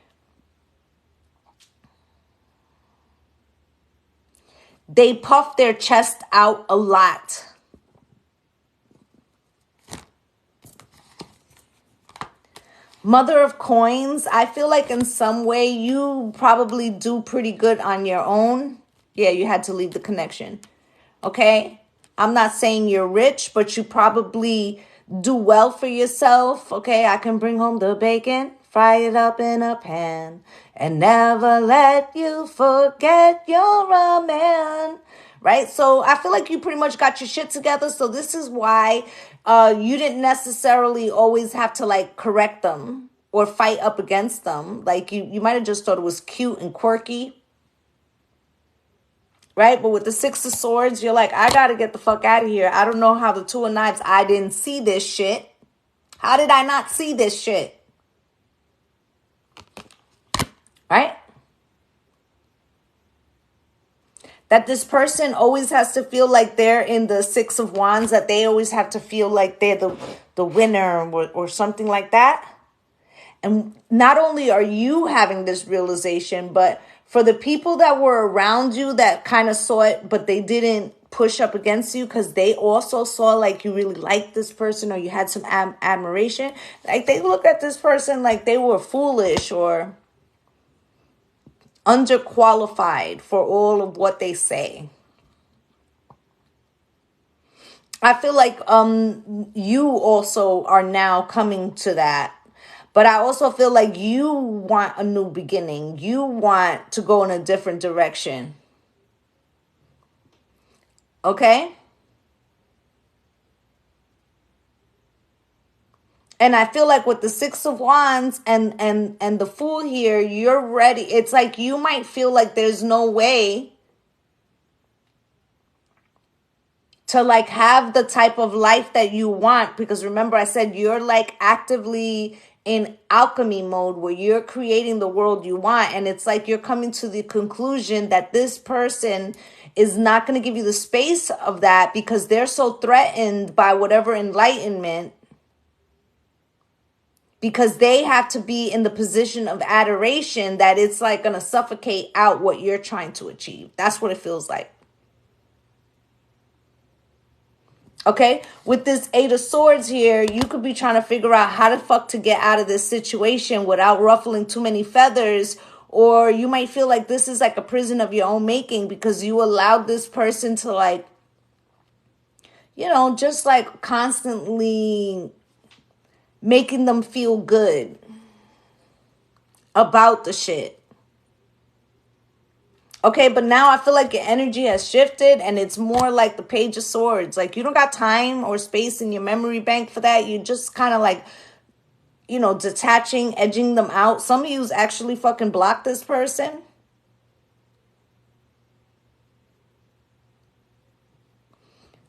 they puff their chest out a lot. Mother of Coins, I feel like in some way you probably do pretty good on your own. Yeah, you had to leave the connection. Okay? I'm not saying you're rich, but you probably do well for yourself. Okay? I can bring home the bacon, fry it up in a pan, and never let you forget you're a man. Right? So I feel like you pretty much got your shit together. So this is why you didn't necessarily always have to like correct them or fight up against them. Like you might have just thought it was cute and quirky. Right? But with the Six of Swords, you're like, I got to get the fuck out of here. I don't know how the Two of Knives, I didn't see this shit. How did I not see this shit? Right? That this person always has to feel like they're in the Six of Wands, that they always have to feel like they're the winner or something like that. And not only are you having this realization, but for the people that were around you that kind of saw it, but they didn't push up against you because they also saw like you really liked this person or you had some admiration. Like they look at this person like they were foolish or underqualified for all of what they say. I feel like you also are now coming to that. But I also feel like you want a new beginning. You want to go in a different direction. Okay? And I feel like with the Six of Wands and the Fool here, you're ready. It's like you might feel like there's no way to like have the type of life that you want, because remember I said you're like actively in alchemy mode where you're creating the world you want, and it's like you're coming to the conclusion that this person is not going to give you the space of that because they're so threatened by whatever enlightenment, because they have to be in the position of adoration that it's like going to suffocate out what you're trying to achieve. That's what it feels like. Okay, with this Eight of Swords here, you could be trying to figure out how the fuck to get out of this situation without ruffling too many feathers. Or you might feel like this is like a prison of your own making because you allowed this person to like, you know, just like constantly making them feel good about the shit. Okay, but now I feel like your energy has shifted and it's more like the Page of Swords. Like you don't got time or space in your memory bank for that. You just kind of like, you know, detaching, edging them out. Some of you actually fucking blocked this person.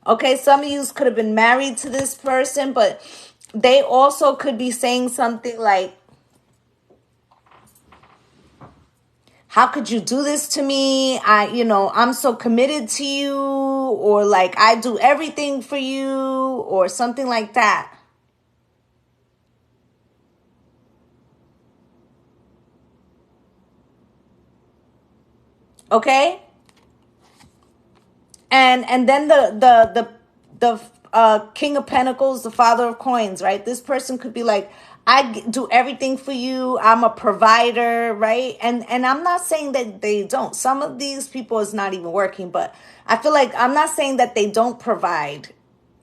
Okay, some of you could have been married to this person, but they also could be saying something like, how could you do this to me? I'm so committed to you, or like I do everything for you, or something like that. Okay? And then the King of Pentacles, the Father of Coins, right? This person could be like, I do everything for you. I'm a provider, right? And I'm not saying that they don't. Some of these people is not even working, but I feel like I'm not saying that they don't provide,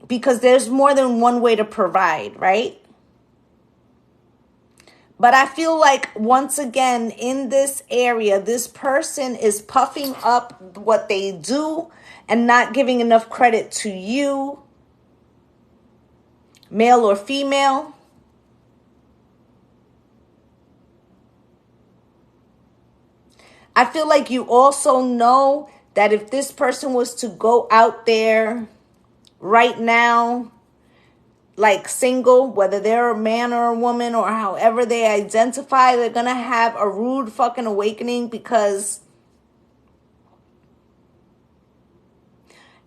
because there's more than one way to provide, right? But I feel like once again in this area, this person is puffing up what they do and not giving enough credit to you, male or female. I feel like you also know that if this person was to go out there right now, like single, whether they're a man or a woman or however they identify, they're going to have a rude fucking awakening, because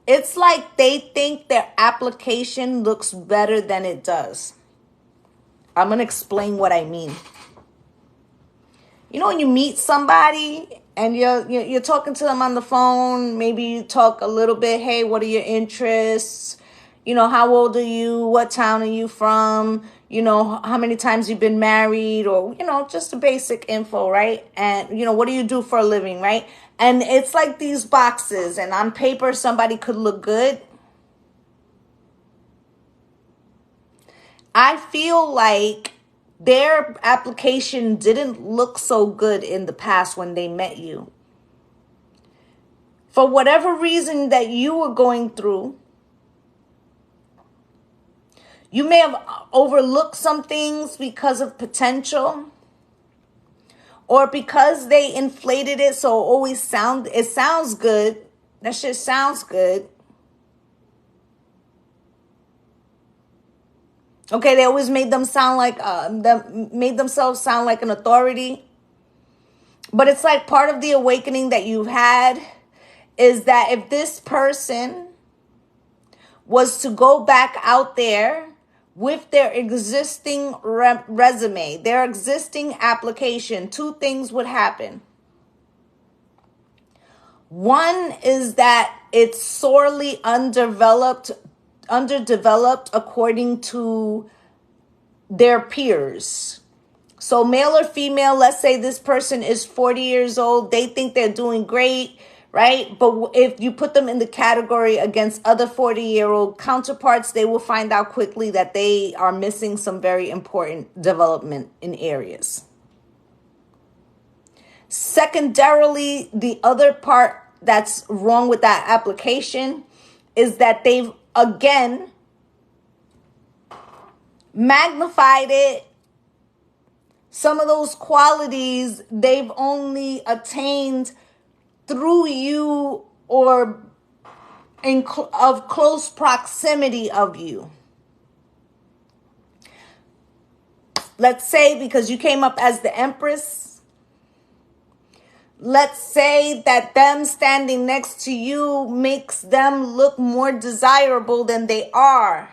it's like they think their application looks better than it does. I'm going to explain what I mean. You know, when you meet somebody and you're talking to them on the phone, maybe you talk a little bit, hey, what are your interests? You know, how old are you? What town are you from? You know, how many times you've been married, or, you know, just the basic info, right? And, you know, what do you do for a living, right? And it's like these boxes, and on paper, somebody could look good. I feel like their application didn't look so good in the past when they met you. For whatever reason that you were going through, you may have overlooked some things because of potential, or because they inflated it so it sounds good. That shit sounds good. Okay, they always made them sound like made themselves sound like an authority. But it's like part of the awakening that you've had is that if this person was to go back out there with their existing resume, their existing application, two things would happen. One is that it's sorely underdeveloped according to their peers. So male or female, let's say this person is 40 years old. They think they're doing great, right? But if you put them in the category against other 40-year-old counterparts, they will find out quickly that they are missing some very important development in areas. Secondarily, the other part that's wrong with that application is that they've, again, magnified it. Some of those qualities they've only attained through you or of close proximity of you. Let's say because you came up as the Empress, let's say that them standing next to you makes them look more desirable than they are.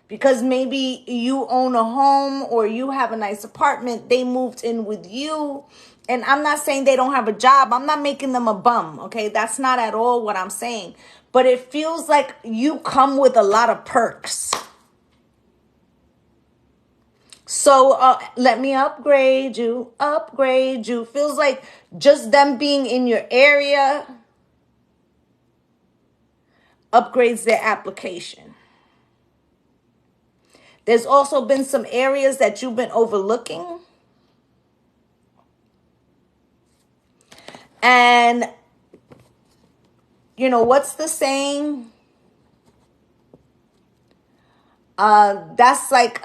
Because maybe you own a home or you have a nice apartment, they moved in with you. And I'm not saying they don't have a job. I'm not making them a bum, okay? That's not at all what I'm saying. But it feels like you come with a lot of perks. So let me upgrade you. Feels like just them being in your area upgrades their application. There's also been some areas that you've been overlooking. And, what's the saying? That's like,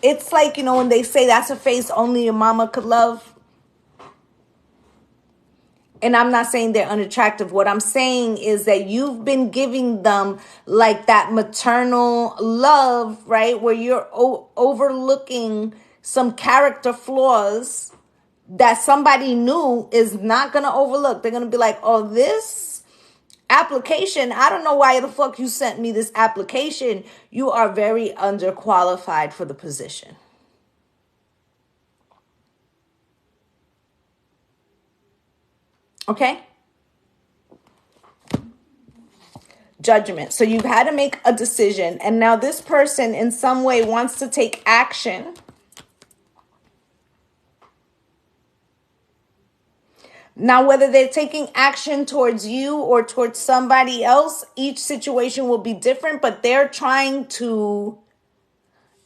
it's like, when they say that's a face only your mama could love. And I'm not saying they're unattractive. What I'm saying is that you've been giving them like that maternal love, right? Where you're overlooking some character flaws that somebody new is not going to overlook. They're going to be like, oh, this application, I don't know why the fuck you sent me this application. You are very underqualified for the position. Okay? Judgment. So you've had to make a decision. And now this person in some way wants to take action. Now, whether they're taking action towards you or towards somebody else, each situation will be different. But they're trying to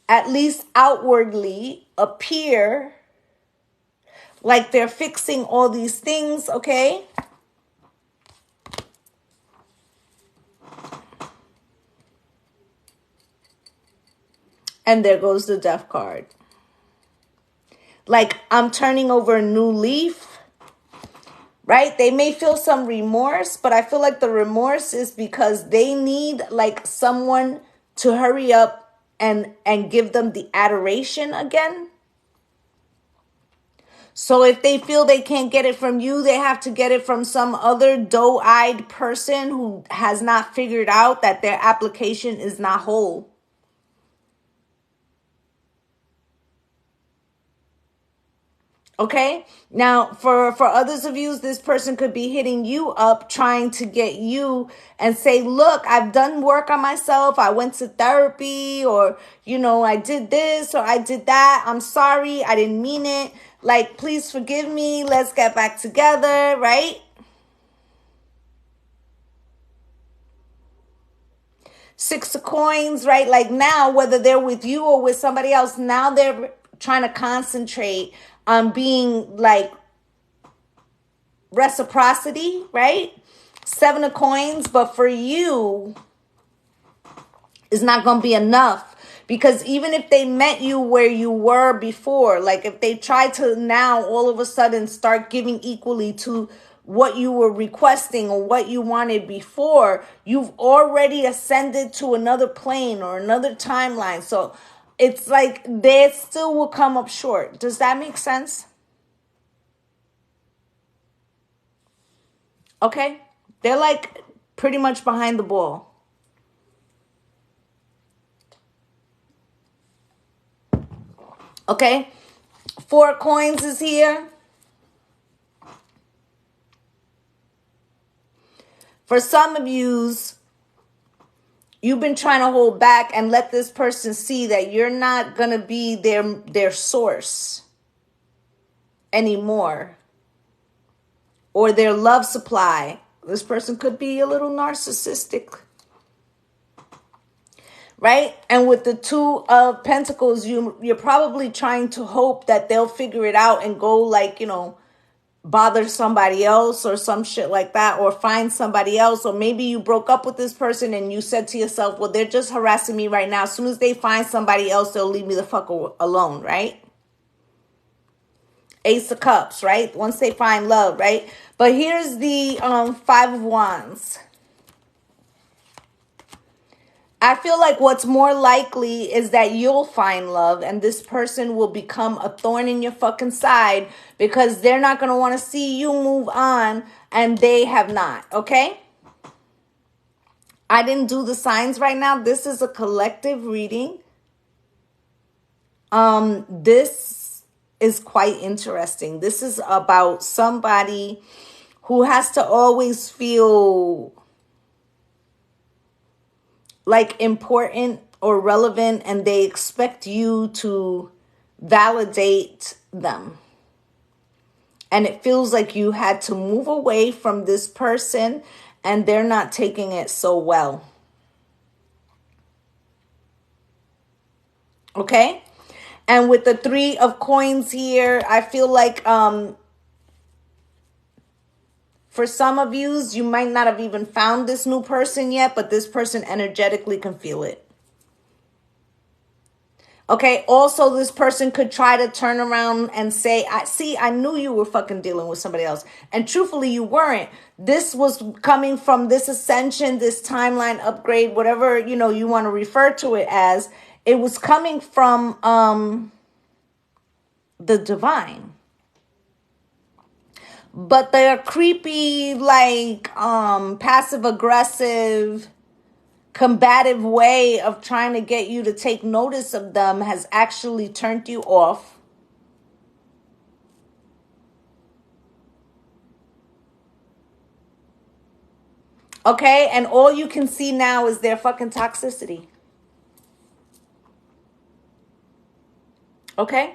at least outwardly appear like they're fixing all these things, okay? And there goes the Death card. Like, I'm turning over a new leaf, right? They may feel some remorse, but I feel like the remorse is because they need like someone to hurry up and give them the adoration again. So if they feel they can't get it from you, they have to get it from some other doe-eyed person who has not figured out that their application is not whole. Okay? Now, for others of you, this person could be hitting you up, trying to get you and say, look, I've done work on myself. I went to therapy, or, I did this or I did that. I'm sorry. I didn't mean it. Like, please forgive me. Let's get back together, right? Six of Coins, right? Like now, whether they're with you or with somebody else, now they're trying to concentrate on being like reciprocity, right? Seven of Coins, but for you, it's not going to be enough. Because even if they met you where you were before, like if they try to now all of a sudden start giving equally to what you were requesting or what you wanted before, you've already ascended to another plane or another timeline. So it's like they still will come up short. Does that make sense? Okay? They're like pretty much behind the ball. Okay? 4 of Coins is here. For some of you've been trying to hold back and let this person see that you're not going to be their source anymore, or their love supply. This person could be a little narcissistic, right? And with the 2 of Pentacles, you're probably trying to hope that they'll figure it out and go like, bother somebody else or some shit like that, or find somebody else. Or maybe you broke up with this person and you said to yourself, well, they're just harassing me right now. As soon as they find somebody else, they'll leave me the fuck alone, right? Ace of Cups, right? Once they find love, right? But here's the 5 of Wands. I feel like what's more likely is that you'll find love and this person will become a thorn in your fucking side because they're not going to want to see you move on and they have not, okay? I didn't do the signs right now. This is a collective reading. This is quite interesting. This is about somebody who has to always feel like important or relevant, and they expect you to validate them. And it feels like you had to move away from this person and they're not taking it so well. Okay? And with the 3 of Coins here, I feel like for some of you might not have even found this new person yet, but this person energetically can feel it. Okay, also this person could try to turn around and say, I knew you were fucking dealing with somebody else. And truthfully, you weren't. This was coming from this ascension, this timeline upgrade, whatever, you want to refer to it as. It was coming from the divine. But their creepy, like, passive aggressive, combative way of trying to get you to take notice of them has actually turned you off. Okay, and all you can see now is their fucking toxicity. Okay?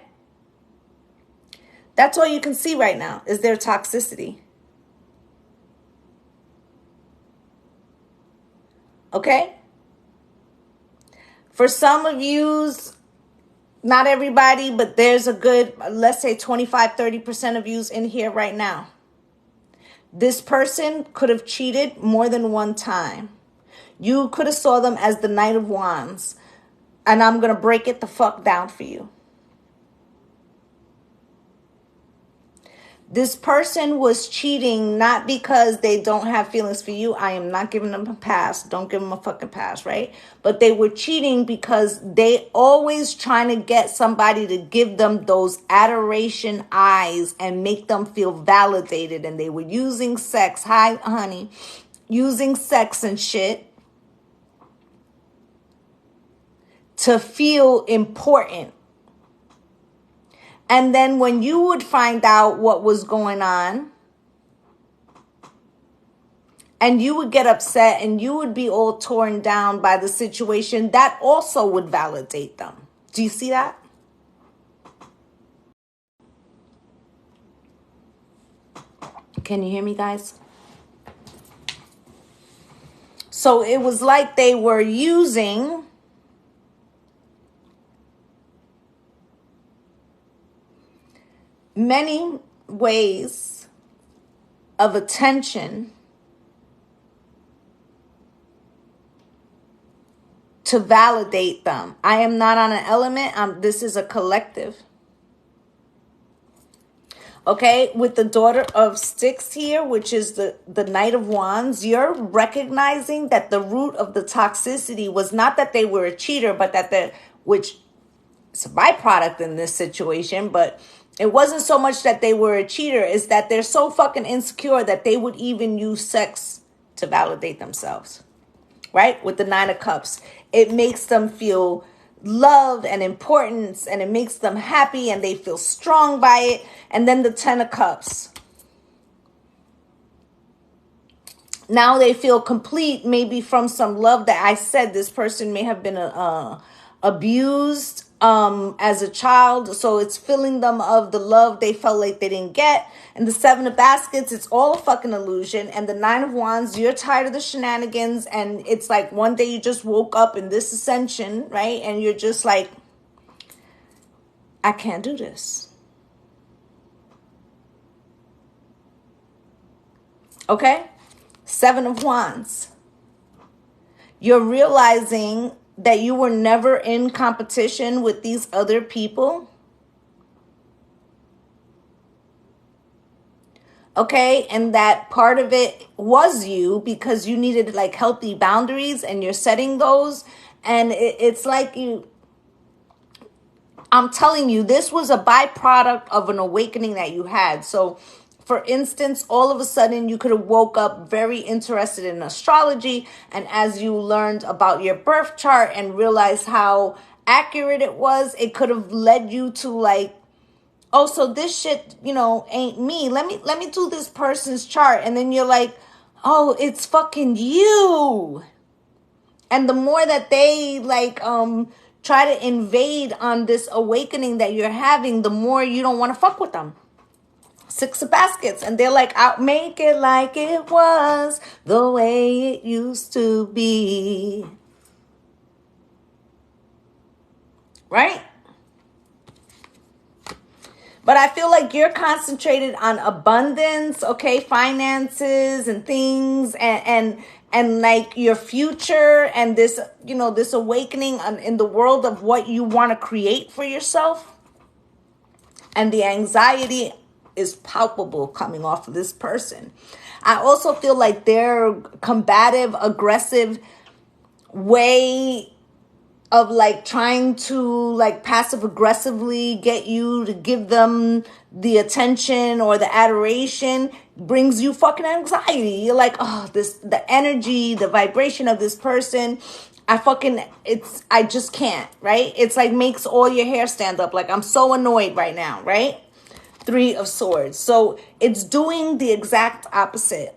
That's all you can see right now is their toxicity. Okay? For some of yous, not everybody, but there's a good, let's say 25, 30% of yous in here right now. This person could have cheated more than one time. You could have saw them as the Knight of Wands. And I'm going to break it the fuck down for you. This person was cheating not because they don't have feelings for you. I am not giving them a pass. Don't give them a fucking pass, right? But they were cheating because they always trying to get somebody to give them those adoration eyes and make them feel validated. And they were using sex. Hi, honey. Using sex and shit to feel important. And then when you would find out what was going on, and you would get upset and you would be all torn down by the situation, that also would validate them. Do you see that? Can you hear me, guys? So it was like they were using many ways of attention to validate them. I am not on an element. This is a collective. Okay, with the Daughter of Sticks here, which is the Knight of Wands, you're recognizing that the root of the toxicity was not that they were a cheater, but that which is a byproduct in this situation, but It wasn't so much that they were a cheater, it's that they're so fucking insecure that they would even use sex to validate themselves, right? With the Nine of Cups, it makes them feel love and importance, and it makes them happy, and they feel strong by it. And then the Ten of Cups, now they feel complete, maybe from some love that I said this person may have been abused as a child, so it's filling them of the love they felt like they didn't get. And the Seven of Baskets, it's all a fucking illusion. And the Nine of Wands, you're tired of the shenanigans, and it's like one day you just woke up in this ascension, right? And you're just like, I can't do this. Okay? Seven of Wands, you're realizing that you were never in competition with these other people. Okay, and that part of it was you, because you needed like healthy boundaries, and you're setting those. And it's like I'm telling you, this was a byproduct of an awakening that you had. So for instance, all of a sudden you could have woke up very interested in astrology, and as you learned about your birth chart and realized how accurate it was, it could have led you to like, oh, so this shit, ain't me. Let me do this person's chart. And then you're like, oh, it's fucking you. And the more that they like try to invade on this awakening that you're having, the more you don't want to fuck with them. Six of Baskets, and they're like, I'll make it like it was the way it used to be. Right? But I feel like you're concentrated on abundance, okay, finances and things, and like your future, and this, this awakening in the world of what you want to create for yourself. And the anxiety is palpable coming off of this person. I also feel like their combative, aggressive way of like trying to like passive aggressively get you to give them the attention or the adoration brings you fucking anxiety. You're like, oh, the energy, the vibration of this person, I just can't, right? It's like makes all your hair stand up. Like, I'm so annoyed right now, right? Three of Swords. So it's doing the exact opposite.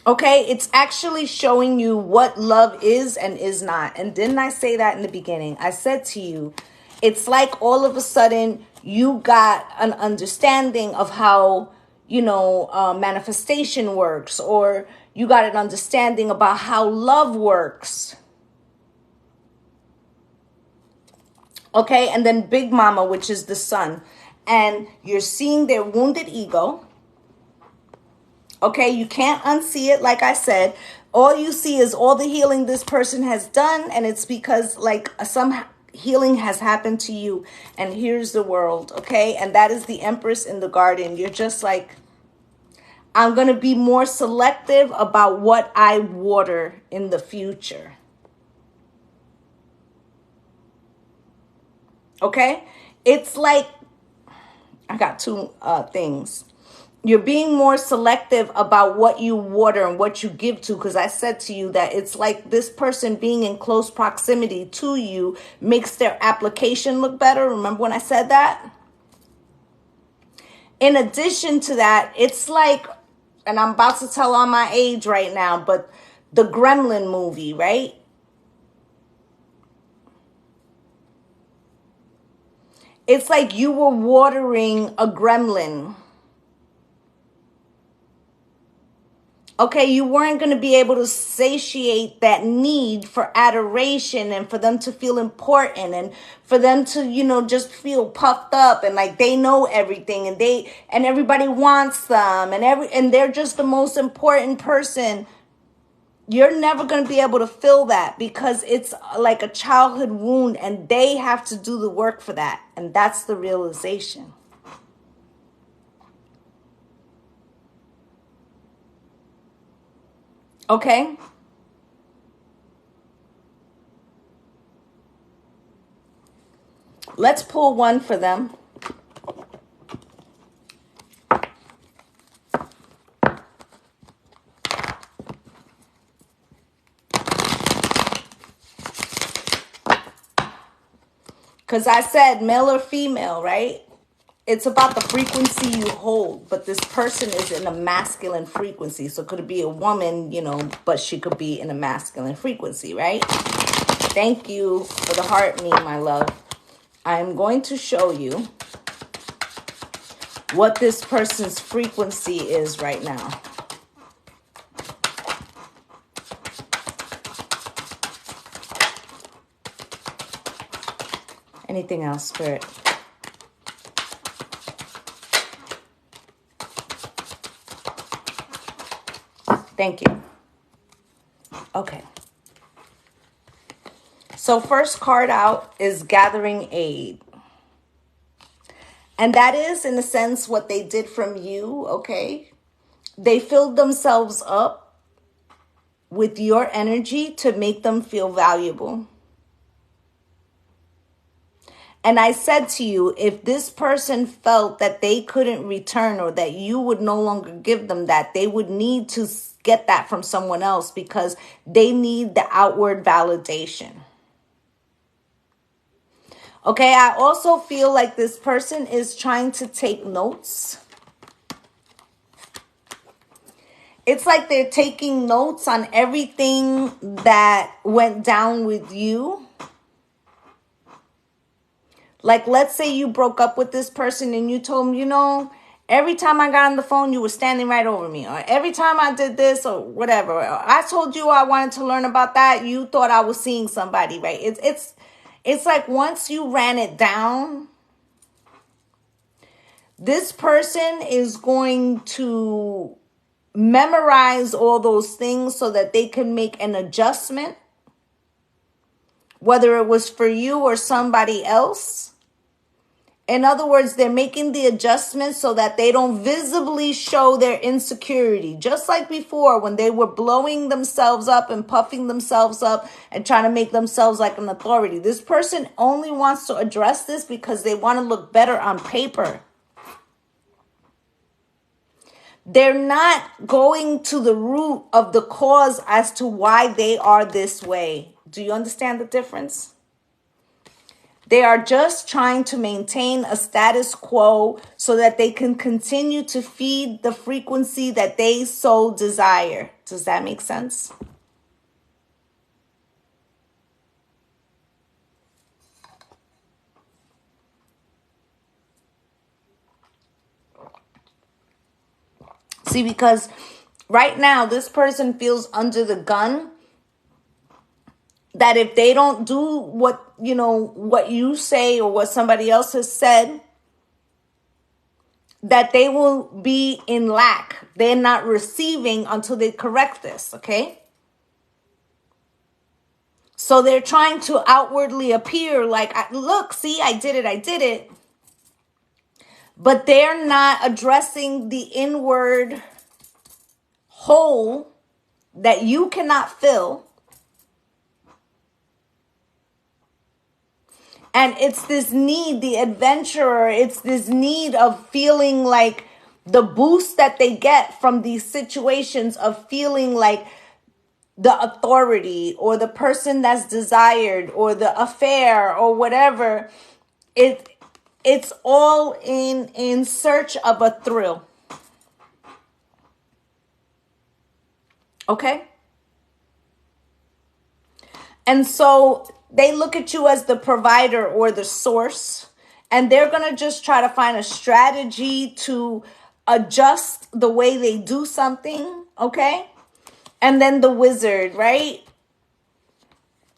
Okay, it's actually showing you what love is and is not. And didn't I say that in the beginning? I said to you, it's like all of a sudden you got an understanding of how, manifestation works, or you got an understanding about how love works. Okay, and then Big Mama, which is the sun. And you're seeing their wounded ego. Okay, you can't unsee it, like I said. All you see is all the healing this person has done, and it's because like some healing has happened to you. And here's the world, okay? And that is the Empress in the garden. You're just like, I'm going to be more selective about what I water in the future. Okay? It's like, I got two things. You're being more selective about what you water and what you give to, because I said to you that it's like this person being in close proximity to you makes their application look better. Remember when I said that? In addition to that, it's like, and I'm about to tell on my age right now, but the Gremlin movie, right? It's like you were watering a gremlin. Okay, you weren't going to be able to satiate that need for adoration and for them to feel important and for them to, just feel puffed up and like they know everything and everybody wants them and they're just the most important person. You're never going to be able to fill that because it's like a childhood wound and they have to do the work for that. And that's the realization. Okay? Let's pull one for them. Because I said male or female, right? It's about the frequency you hold, but this person is in a masculine frequency. So could it be a woman, but she could be in a masculine frequency, right? Thank you for the heart, me, my love. I'm going to show you what this person's frequency is right now. Anything else, Spirit? Thank you. Okay. So first card out is Gathering Aid. And that is, in a sense, what they did from you, okay? They filled themselves up with your energy to make them feel valuable. And I said to you, if this person felt that they couldn't return or that you would no longer give them that, they would need to get that from someone else because they need the outward validation. Okay, I also feel like this person is trying to take notes. It's like they're taking notes on everything that went down with you. Like, let's say you broke up with this person and you told them, every time I got on the phone, you were standing right over me. Or every time I did this or whatever. Or I told you I wanted to learn about that. You thought I was seeing somebody, right? It's like once you ran it down, this person is going to memorize all those things so that they can make an adjustment, whether it was for you or somebody else. In other words, they're making the adjustments so that they don't visibly show their insecurity. Just like before, when they were blowing themselves up and puffing themselves up and trying to make themselves like an authority. This person only wants to address this because they want to look better on paper. They're not going to the root of the cause as to why they are this way. Do you understand the difference? They are just trying to maintain a status quo so that they can continue to feed the frequency that they so desire. Does that make sense? See, because right now this person feels under the gun that if they don't do what you say or what somebody else has said, that they will be in lack. They're not receiving until they correct this, okay? So they're trying to outwardly appear like, look, see, I did it. But they're not addressing the inward hole that you cannot fill. And it's this need, the adventurer, it's this need of feeling like the boost that they get from these situations of feeling like the authority or the person that's desired or the affair or whatever. It's all in search of a thrill. Okay? And so they look at you as the provider or the source, and they're going to just try to find a strategy to adjust the way they do something, okay? And then the wizard, right?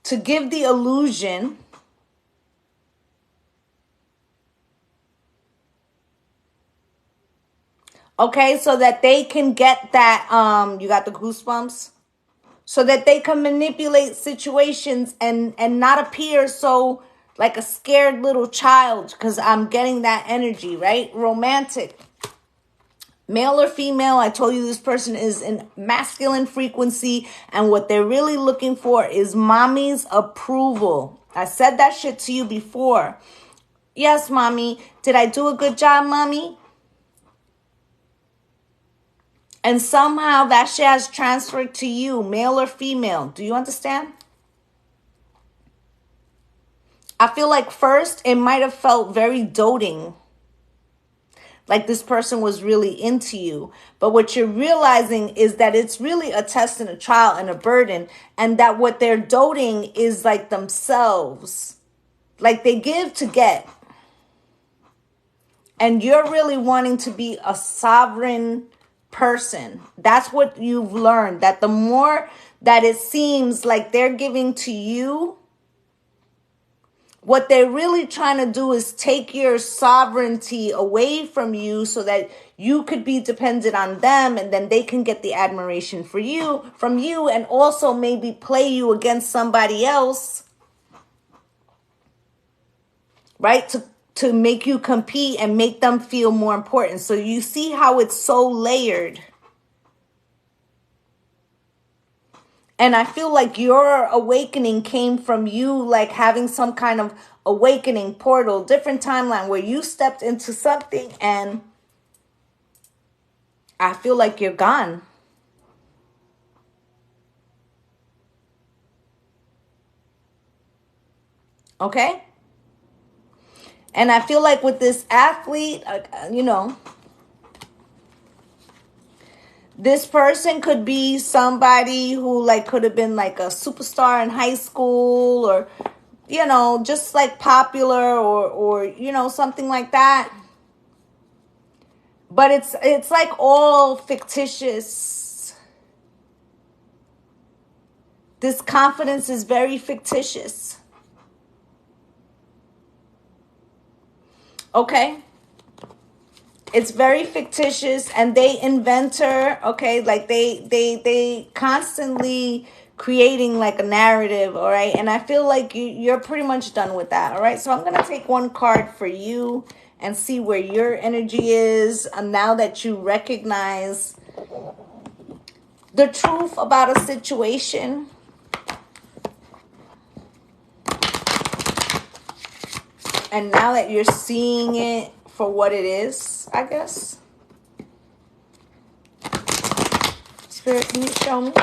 To give the illusion okay, so that they can get that, you got the goosebumps? So that they can manipulate situations and not appear so like a scared little child, because I'm getting that energy, right? Romantic. Male or female, I told you this person is in masculine frequency, and what they're really looking for is mommy's approval. I said that shit to you before. Yes, mommy. Did I do a good job, mommy? And somehow that shit has transferred to you, male or female. Do you understand? I feel like first it might have felt very doting. Like this person was really into you. But what you're realizing is that it's really a test and a trial and a burden. And that what they're doting is like themselves. Like they give to get. And you're really wanting to be a sovereign person. That's what you've learned. That the more that it seems like they're giving to you, what they're really trying to do is take your sovereignty away from you so that you could be dependent on them, and then they can get the admiration for you from you, and also maybe play you against somebody else, right? To make you compete and make them feel more important. So you see how it's so layered. And I feel like your awakening came from you, like having some kind of awakening portal, different timeline where you stepped into something, and I feel like you're gone. Okay? And I feel like with this athlete, this person could be somebody who like could have been like a superstar in high school, or just like popular, or something like that. But it's like all fictitious. This confidence is very fictitious. Okay? It's very fictitious, and they inventor, okay? Like they constantly creating like a narrative, all right? And I feel like you're pretty much done with that, all right? So I'm going to take one card for you and see where your energy is, and now that you recognize the truth about a situation. And now that you're seeing it for what it is, I guess. Spirit, can you show me?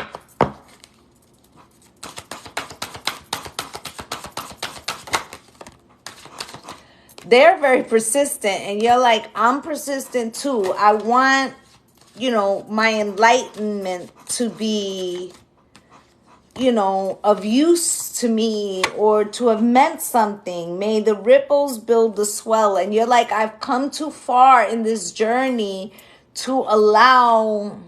They're very persistent, and you're like, I'm persistent too. I want, my enlightenment to be, of use to me, or to have meant something. May the ripples build the swell. And you're like, I've come too far in this journey to allow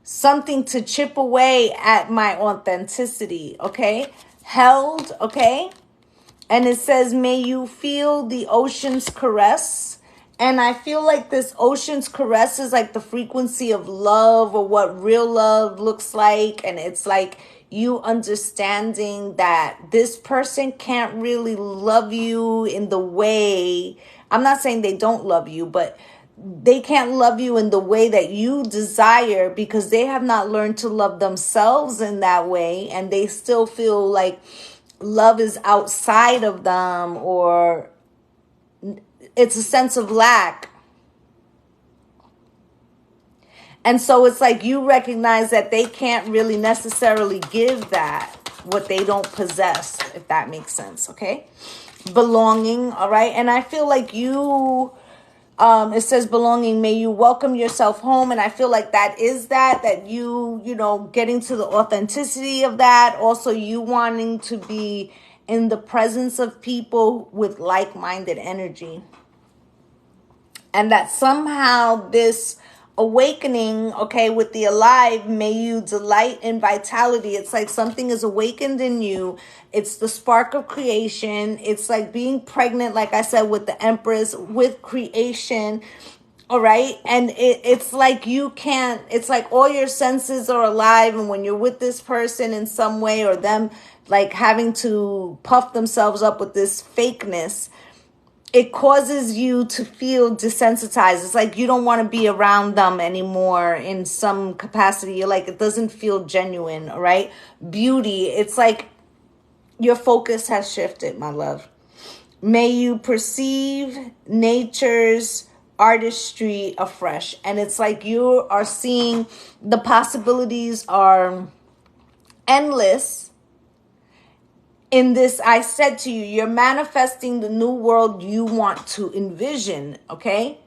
something to chip away at my authenticity, okay? Held, okay? And it says, may you feel the ocean's caress. And I feel like this ocean's caress is like the frequency of love, or what real love looks like. And it's like you understanding that this person can't really love you in the way, I'm not saying they don't love you, but they can't love you in the way that you desire, because they have not learned to love themselves in that way. And they still feel like love is outside of them, or it's a sense of lack. And so it's like you recognize that they can't really necessarily give that, what they don't possess, if that makes sense, okay? Belonging, all right? And I feel like you, it says belonging, may you welcome yourself home. And I feel like that you, getting to the authenticity of that. Also, you wanting to be in the presence of people with like-minded energy. And that somehow this awakening, okay, with the alive, may you delight in vitality. It's like something is awakened in you. It's the spark of creation. It's like being pregnant, like I said, with the Empress, with creation. All right. And it's like it's like all your senses are alive. And when you're with this person in some way, or them like having to puff themselves up with this fakeness, it causes you to feel desensitized. It's like you don't want to be around them anymore in some capacity. You're like, it doesn't feel genuine, right? Beauty, it's like Your focus has shifted, my love. May you perceive nature's artistry afresh. And it's like you are seeing the possibilities are endless. In this, I said to you, you're manifesting the new world you want to envision, okay?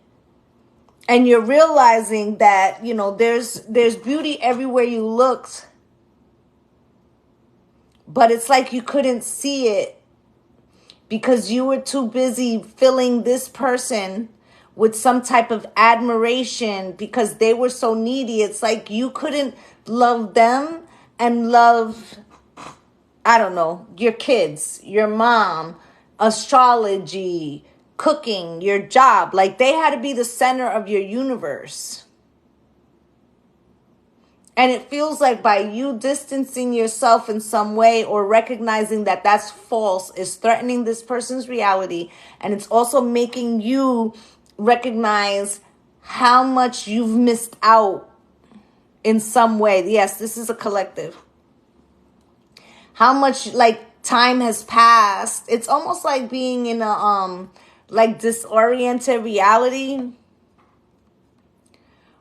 And you're realizing that, you know, there's beauty everywhere you looked, but it's like you couldn't see it because you were too busy filling this person with some type of admiration because they were so needy. It's like you couldn't love them and love, I don't know, your kids, your mom, astrology, cooking, your job. Like they had to be the center of your universe. And it feels like by you distancing yourself in some way or recognizing that that's false is threatening this person's reality. And it's also making you recognize how much you've missed out in some way. Yes, this is a collective. How much like time has passed. It's almost like being in a like disoriented reality.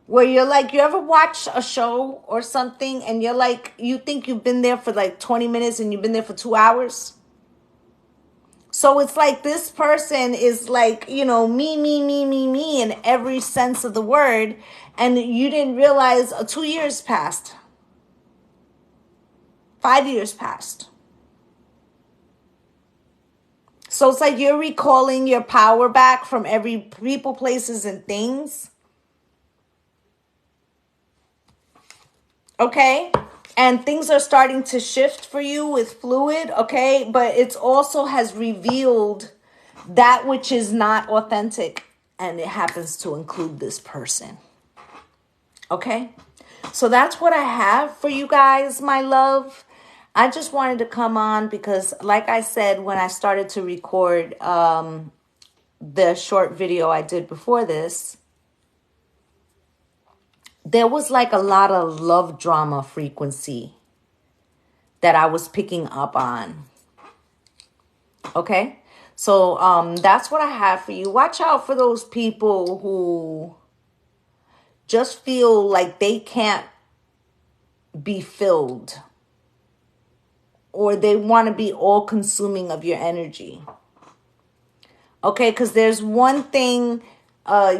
Where you're like, you ever watch a show or something and you're like, you think you've been there for like 20 minutes and you've been there for 2 hours? So it's like this person is like, you know, me in every sense of the word. And you didn't realize 2 years passed. 5 years passed. So it's like you're recalling your power back from every people, places, and things. Okay, and things are starting to shift for you with fluid, okay? But it also has revealed that which is not authentic, and it happens to include this person. Okay, so that's what I have for you guys, my love. I just wanted to come on because, like I said, when I started to record the short video I did before this, there was like a lot of love drama frequency that I was picking up on. Okay? So that's what I have for you. Watch out for those people who just feel like they can't be filled, or they want to be all consuming of your energy. Okay? Because there's one thing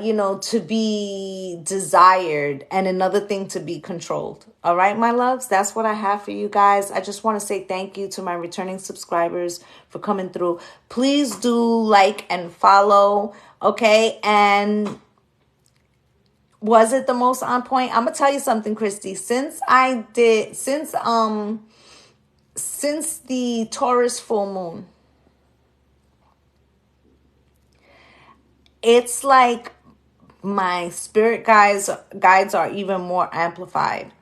you know, to be desired and another thing to be controlled. All right, my loves, that's what I have for you guys. I just want to say thank you to my returning subscribers for coming through. Please do like and follow. Okay. And was it the most on point? I'm going to tell you something, Christy. Since the Taurus full moon, it's like my spirit guides are even more amplified.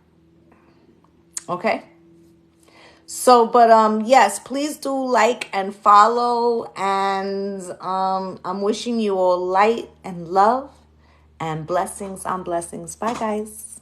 Okay? So, but yes, please do like and follow, and I'm wishing you all light and love and blessings on blessings. Bye, guys.